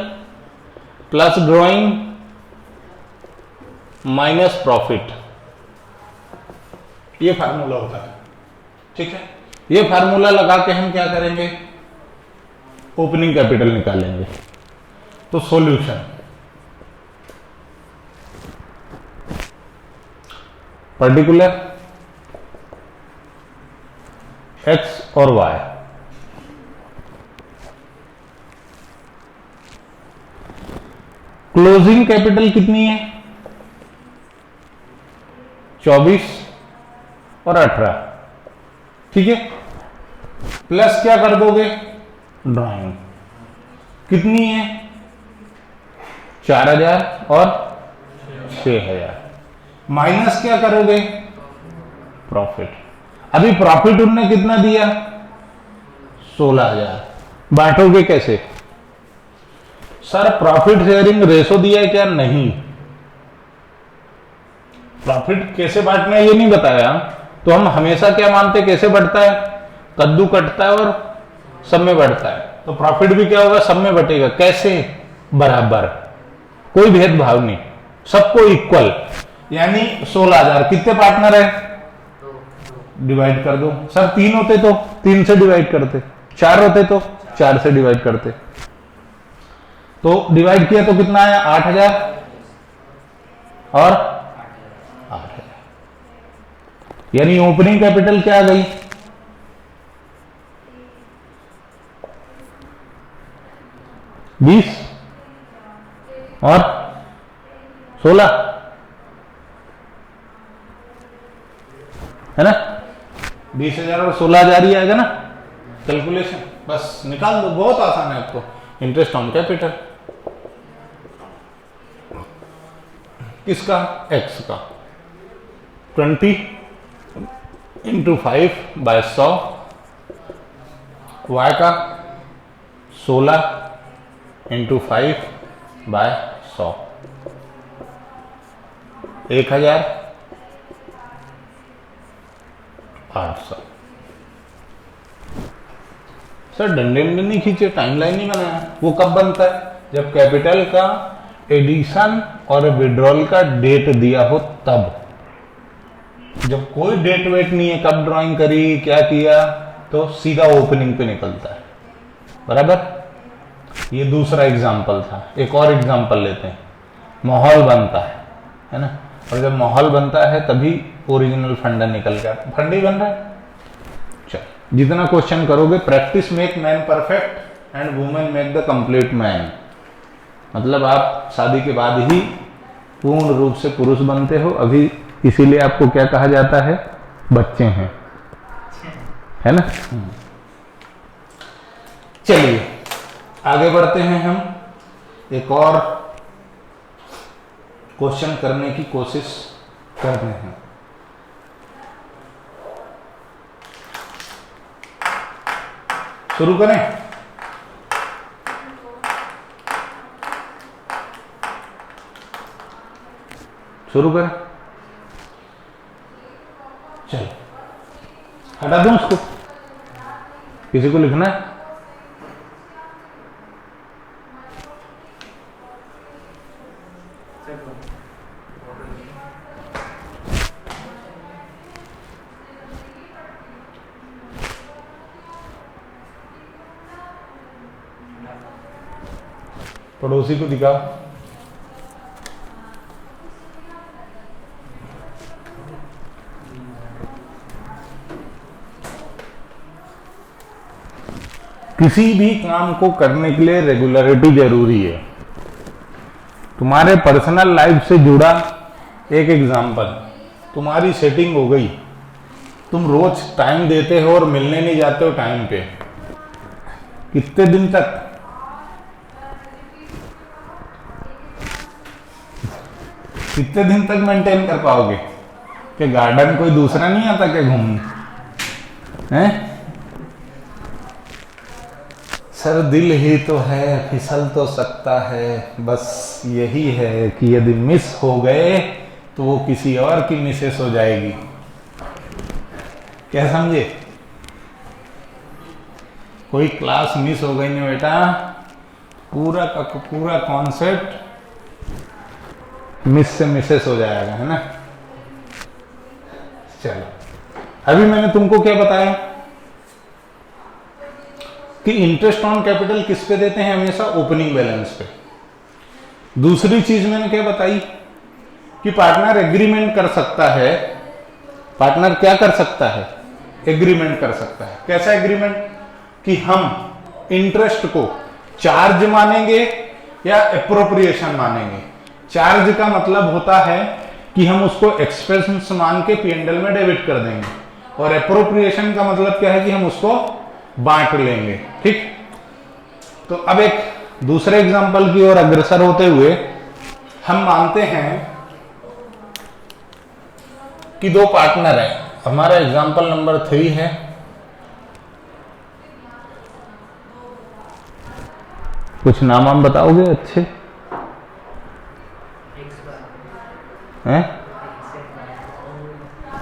plus drawing minus profit, ये फार्मूला होता है, ठीक है। ये फार्मूला लगा के हम क्या करेंगे? ओपनिंग कैपिटल निकालेंगे। तो सॉल्यूशन, पर्टिकुलर एक्स और वाई, क्लोजिंग कैपिटल कितनी है? 24 और 18, ठीक है। प्लस क्या कर दोगे? ड्राइंग कितनी है? 4000 और 6000। माइनस क्या करोगे? प्रॉफिट। अभी प्रॉफिट उनने कितना दिया? 16000। बांटोगे कैसे? सर प्रॉफिट शेयरिंग रेशो दिया है क्या? नहीं। प्रॉफिट कैसे बांटना है ये नहीं बताया, तो हम हमेशा क्या मानते, कैसे बढ़ता है? कद्दू कटता है और सब में बढ़ता है। तो प्रॉफिट भी क्या होगा? सब में बटेगा। कैसे? बराबर, कोई भेदभाव नहीं, सबको इक्वल। यानी 16000 कितने पार्टनर है? डिवाइड कर दो। सर 3 होते तो 3 से डिवाइड करते, 4 होते तो 4 से डिवाइड करते। तो डिवाइड किया तो कितना आया? 8000 और 8000। यानी ओपनिंग कैपिटल क्या आ गई? 20 और 16, है ना। 20,000 और 16,000 ही आएगा ना कैलकुलेशन। बस निकाल दो, बहुत आसान है। आपको इंटरेस्ट ऑन कैपिटल किसका? एक्स का 20 × 5/100, वाई का 16 × 5/100, 1800। सर डंडे में नहीं खींचे, टाइमलाइन नहीं बनाया। वो कब बनता है? जब कैपिटल का एडिशन और विड्रॉल का डेट दिया हो तब। जब कोई डेट वेट नहीं है, कब ड्राइंग करी, क्या किया, तो सीधा ओपनिंग पे निकलता है। बराबर। ये दूसरा एग्जाम्पल था। एक और एग्जाम्पल लेते हैं। माहौल बनता है ना। और जब माहौल बनता है तभी ओरिजिनल फंडा निकल गया। फंड ही बन रहा है। चल, जितना क्वेश्चन करोगे, practice make man perfect and women make the complete man. मतलब आप शादी के बाद ही पूर्ण रूप से पुरुष बनते हो। अभी इसीलिए आपको क्या कहा जाता है? बच्चे हैं, है ना। चलिए आगे बढ़ते हैं। हम एक और क्वेश्चन करने की कोशिश कर रहे हैं। शुरू करें? शुरू करें? चलो हटा दूं उसको। किसी को लिखना है? पड़ोसी को दिखाओ। किसी भी काम को करने के लिए रेगुलरिटी जरूरी है। तुम्हारे पर्सनल लाइफ से जुड़ा एक एग्जांपल, तुम्हारी सेटिंग हो गई, तुम रोज टाइम देते हो और मिलने नहीं जाते हो टाइम पे, कितने दिन तक? कितने दिन तक मेंटेन कर पाओगे? कि गार्डन कोई दूसरा नहीं आता क्या घूमने? हैं? सर दिल ही तो है, फिसल तो सकता है, बस यही है कि यदि मिस हो गए तो वो किसी और की मिसेस हो जाएगी। क्या समझे? कोई क्लास मिस हो गई ना बेटा, पूरा का पूरा कॉन्सेप्ट मिस से मिसेस हो जाएगा, है ना। चलो, अभी मैंने तुमको क्या बताया कि इंटरेस्ट ऑन कैपिटल किस पे देते हैं? हमेशा ओपनिंग बैलेंस पे। दूसरी चीज मैंने क्या बताई कि पार्टनर एग्रीमेंट कर सकता है। पार्टनर क्या कर सकता है? एग्रीमेंट कर सकता है। कैसा एग्रीमेंट? कि हम इंटरेस्ट को चार्ज मानेंगे या एप्रोप्रिएशन मानेंगे। चार्ज का मतलब होता है कि हम उसको एक्सपेंस मान के P&L में डेबिट कर देंगे, और एप्रोप्रिएशन का मतलब क्या है कि हम उसको बांट लेंगे। ठीक, तो अब एक दूसरे एग्जांपल की ओर अग्रसर होते हुए हम मानते हैं कि दो पार्टनर हैं। हमारा एग्जांपल नंबर 3 है। कुछ नाम हम बताओगे अच्छे हैं?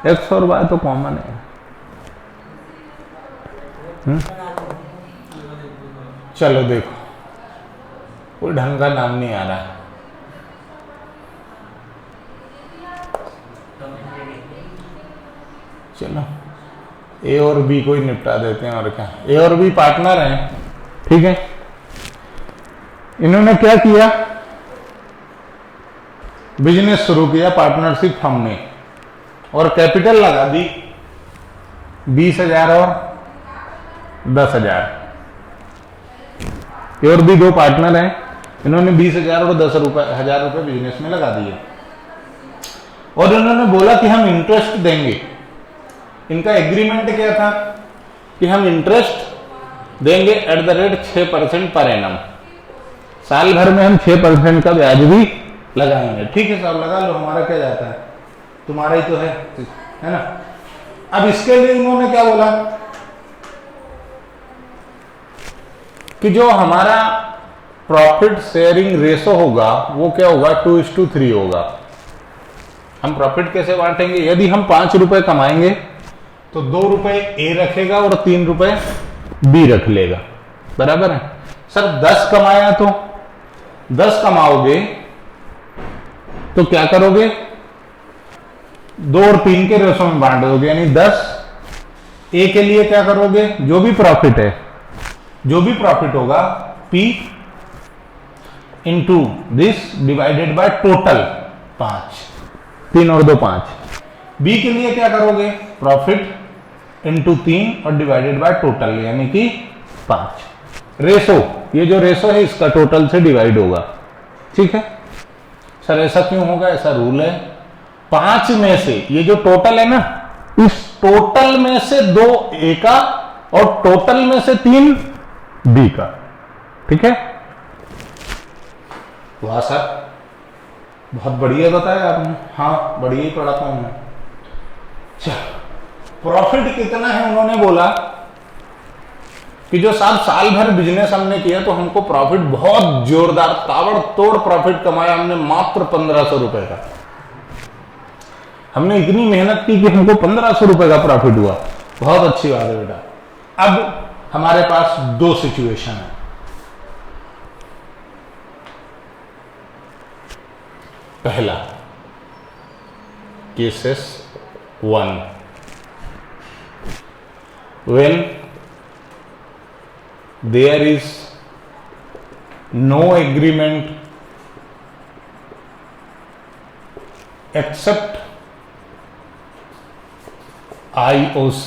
एक्स और वाई तो कॉमन है। चलो देखो, कोई ढंग का नाम नहीं आ रहा है। चलो ए और बी को ही निपटा देते हैं, और क्या। ए और बी पार्टनर हैं, ठीक है। इन्होंने क्या किया? बिजनेस शुरू किया, पार्टनरशिप हमने, और कैपिटल लगा दी 20,000 और 10,000। ए और बी दो पार्टनर हैं, इन्होंने 20,000 और 10,000 रुपए बिजनेस में लगा दिए, और इन्होंने बोला कि हम इंटरेस्ट देंगे। इनका एग्रीमेंट क्या था कि हम इंटरेस्ट देंगे at the rate 6% per annum. साल भर में हम 6% का ब्याज भी लगाएंगे। ठीक है साहब, लगा लो, हमारा क्या जाता है, तुम्हारा ही तो है ना। अब इसके लिए इन्होंने क्या बोला कि जो हमारा प्रॉफिट शेयरिंग रेशो होगा वो क्या होगा? 2:3 होगा। हम प्रॉफिट कैसे बांटेंगे? यदि हम 5 रुपए कमाएंगे तो 2 रुपए ए रखेगा और 3 रुपए बी रख लेगा, बराबर है। सर 10 कमाया तो 10 कमाओगे तो क्या करोगे? 2 और 3 के रेशो में बांट दोगे, यानी 10 ए के लिए क्या करोगे? जो भी प्रॉफिट है, जो भी प्रॉफिट होगा P into this divided by total 5, 3 और 2 5। बी के लिए क्या करोगे? प्रॉफिट इंटू 3 और डिवाइडेड बाय टोटल, यानी कि 5। रेशो, ये जो रेशो है इसका टोटल से डिवाइड होगा, ठीक है। सर ऐसा क्यों होगा? ऐसा रूल है। 5 में से ये जो टोटल है ना, इस टोटल में से 2 ए का और टोटल में से 3 बी का, ठीक है। वाह सर, बहुत बढ़िया बताया आपने। हाँ, बढ़िया ही पढ़ाता हूं मैं। चलो, प्रॉफिट कितना है? उन्होंने बोला कि जो साल भर बिजनेस हमने किया तो हमको प्रॉफिट बहुत जोरदार ताबड़तोड़ प्रॉफिट कमाया हमने, मात्र 1500 रुपए का। हमने इतनी मेहनत की कि हमको 1500 रुपए का प्रॉफिट हुआ। बहुत अच्छी बात है बेटा। अब हमारे पास 2 सिचुएशन है। पहला cases 1, when there is no agreement except IOC,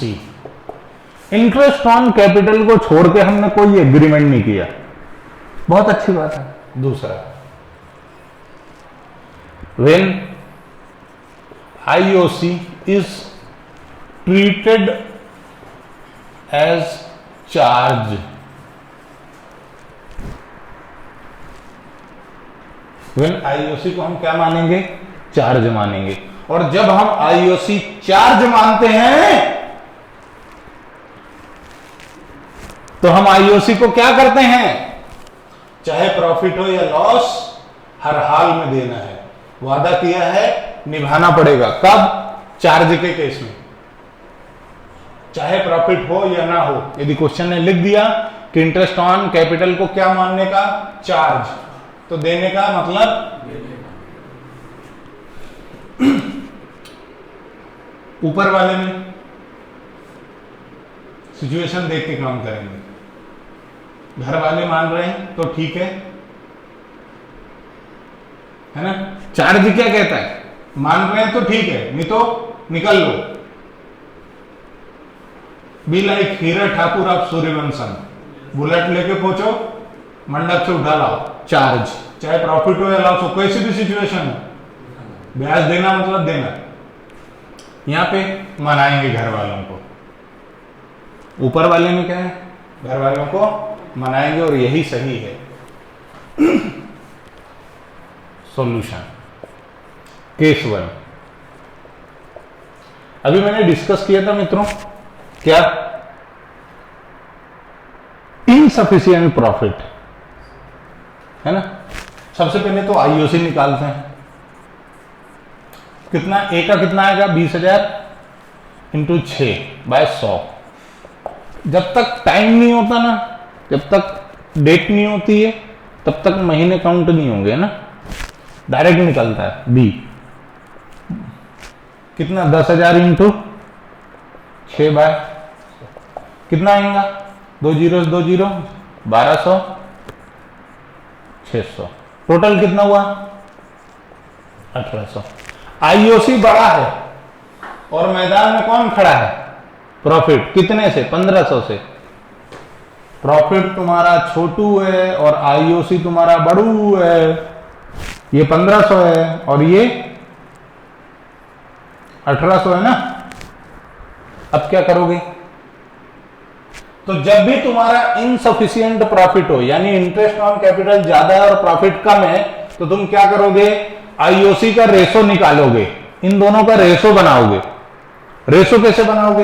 interest on capital को छोड़ के हमने कोई एग्रीमेंट नहीं किया, बहुत अच्छी बात है। दूसरा, when IOC is treated as charge, when IOC को हम क्या मानेंगे? चार्ज मानेंगे। और जब हम IOC चार्ज मानते हैं तो हम IOC को क्या करते हैं? चाहे प्रॉफिट हो या लॉस, हर हाल में देना है। वादा किया है, निभाना पड़ेगा। कब? चार्ज के केस में, चाहे प्रॉफिट हो या ना हो। यदि क्वेश्चन ने लिख दिया कि इंटरेस्ट ऑन कैपिटल को क्या मानने का? चार्ज, तो देने का मतलब ऊपर वाले में सिचुएशन देख के काम करेंगे। घर वाले मान रहे हैं तो ठीक है ना? चार्ज क्या कहता है? मान रहे हैं तो ठीक है, नहीं तो निकल लो। Be like Heera Thakur of Sooryavansham, bullet लेके पहुंचो, मंडप से उठा लाओ। चार्ज, चाहे प्रॉफिट हो या लॉस हो, कैसी भी सिचुएशन हो, ब्याज देना मतलब देना। यहां पे मनाएंगे घर वालों को। ऊपर वाले में क्या है? घर वालों को मनाएंगे, और यही सही है। Solution, case 1। अभी मैंने डिस्कस किया था मित्रों, क्या? इनसफिशिएंट प्रॉफिट, है ना? सबसे पहले तो IOC निकालते हैं। कितना? ए का कितना आएगा? 20,000 इंटू 6/100। जब तक टाइम नहीं होता ना, जब तक डेट नहीं होती है, तब तक महीने काउंट नहीं होंगे ना, डायरेक्ट निकलता है। बी कितना? 10,000 इंटू 6 कितना आएगा? 2 जीरो 2 जीरो 1200, 600, टोटल कितना हुआ? 1800। IOC बड़ा है और मैदान में कौन खड़ा है? प्रॉफिट। कितने से? 1500 से। प्रॉफिट तुम्हारा छोटू है और IOC तुम्हारा बड़ू है। ये 1500 है और ये 1800 है ना। अब क्या करोगे? तो जब भी तुम्हारा इनसफिशिएंट प्रॉफिट हो, यानी इंटरेस्ट ऑन कैपिटल ज्यादा है और प्रॉफिट कम है, तो तुम क्या करोगे? IOC का रेशो निकालोगे, इन दोनों का रेशो बनाओगे। रेशो कैसे बनाओगे?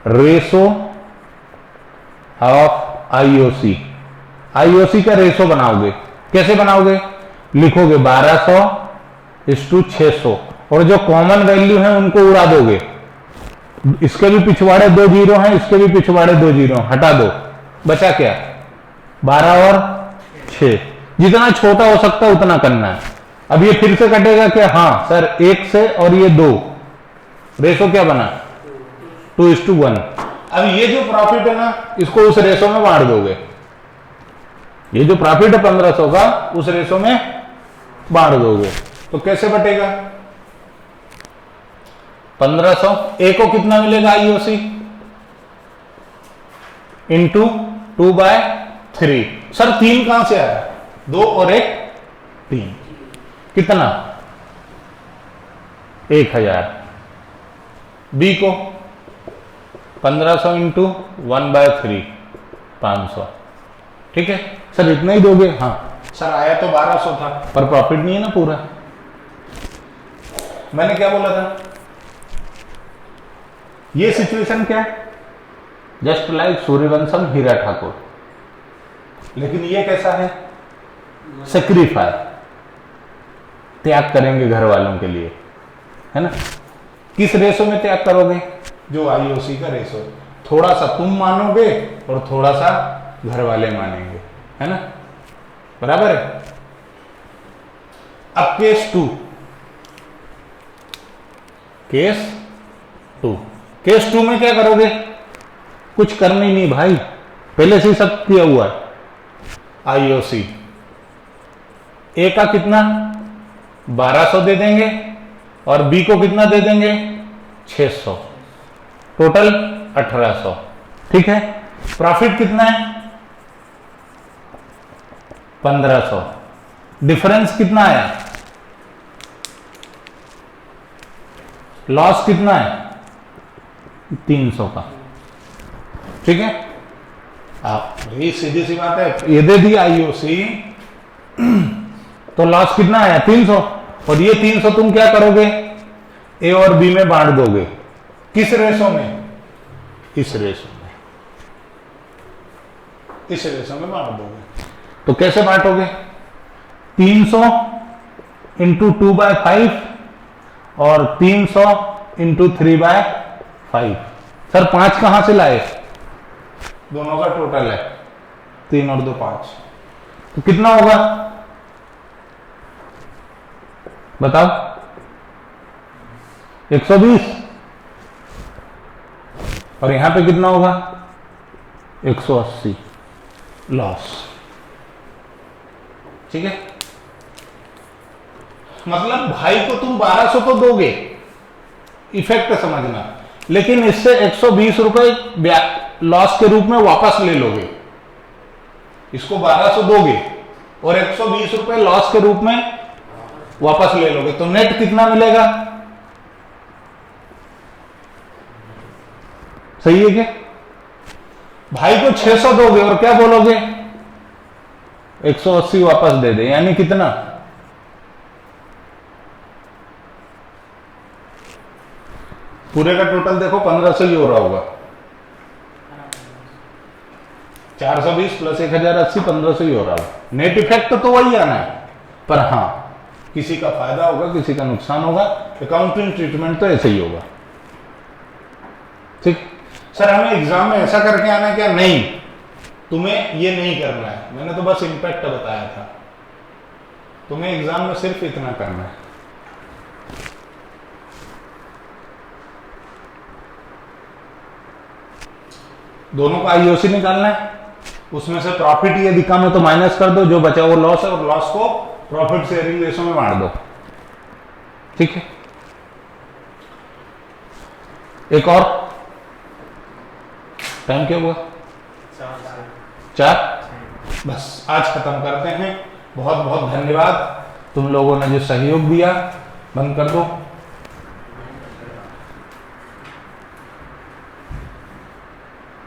रेशो ऑफ IOC, IOC का रेशो बनाओगे। कैसे बनाओगे? लिखोगे 1200/600, और जो कॉमन वैल्यू है उनको उड़ा दोगे। इसके भी पिछवाड़े 2 जीरो हैं, इसके भी पिछवाड़े 2 जीरो, हटा दो, बचा क्या? 12 और 6। जितना छोटा हो सकता है उतना करना है। अब ये फिर से कटेगा क्या? हाँ सर, 1 से और ये 2, रेशो क्या बना? 2:1। अब ये जो प्रॉफिट है ना, इसको उस रेशो में बांट दोगे। ये जो प्रॉफिट है 1500 का, उस रेशो में बांट दोगे। तो कैसे बटेगा? 1500, ए को कितना मिलेगा? IOC into 2/3। सर 3 कहां से आया? 2 और 1 3, कितना? 1000। बी को 1500 इंटू 1/3, 500। ठीक है सर, इतना ही दोगे? हाँ सर, आया तो 1200 था, पर प्रॉफिट नहीं है ना पूरा। मैंने क्या बोला था? ये सिचुएशन क्या है? जस्ट लाइक सूर्यवंशम हीरा ठाकुर। लेकिन ये कैसा है? सेक्रीफाई, त्याग करेंगे घर वालों के लिए, है ना। किस रेशो में त्याग करोगे? जो IOC का रेशो। थोड़ा सा तुम मानोगे और थोड़ा सा घर वाले मानेंगे, है ना, बराबर है। अब केस 2, केस 2, केस 2 में क्या करोगे? कुछ करना ही नहीं भाई, पहले से ही सब किया हुआ है। आईओसी ए का कितना 1200 दे देंगे और बी को कितना दे देंगे 600, टोटल 1800। ठीक है, प्रॉफिट कितना है 1500, डिफरेंस कितना आया, लॉस कितना है 300 का। ठीक है, आप ये सीधी सी बात है, ये दे दिया आईओसी तो लॉस कितना आया 300, और ये 300 तुम क्या करोगे ए और बी में बांट दोगे। किस रेशो में? इस रेशो में, इस रेशो में बांट दोगे। तो कैसे बांटोगे? 300 इंटू 2/5 और 300 इंटू 3/5। सर 5 कहां से लाए? दोनों का टोटल है 3 और 2 5, तो कितना होगा बताओ? 120। और यहां पे कितना होगा 180 लॉस। ठीक है, मतलब भाई को तुम 1200 तो दोगे, इफेक्ट समझना, लेकिन इससे 120 रुपए लॉस के रूप में वापस ले लोगे। इसको 1200 दोगे और 120 रुपए लॉस के रूप में वापस ले लोगे, तो नेट कितना मिलेगा? सही है क्या? भाई को 600 दोगे और क्या बोलोगे 180 वापस दे दे, यानी कितना? पूरे का टोटल देखो 1500 ही हो रहा होगा। 420 प्लस 1080 1500 ही हो रहा है। नेट इफेक्ट तो वही आना है, पर हाँ किसी का फायदा होगा, किसी का नुकसान होगा। अकाउंटिंग ट्रीटमेंट तो ऐसे ही होगा। ठीक सर, हमें एग्जाम में ऐसा करके आना है क्या? नहीं, तुम्हें ये नहीं करना है, मैंने तो बस इम्पैक्ट बताया था। तुम्हें एग्जाम में सिर्फ इतना करना है। दोनों का आईओसी निकालना है, उसमें से प्रॉफिट ये दिखा में तो माइनस कर दो, जो बचा वो लॉस है, और लॉस को प्रॉफिट शेयरिंग रेशो में बांट दो। ठीक है, एक और टाइम क्या हुआ? 4। बस आज खत्म करते हैं। बहुत बहुत धन्यवाद तुम लोगों ने जो सहयोग दिया। बंद कर दो।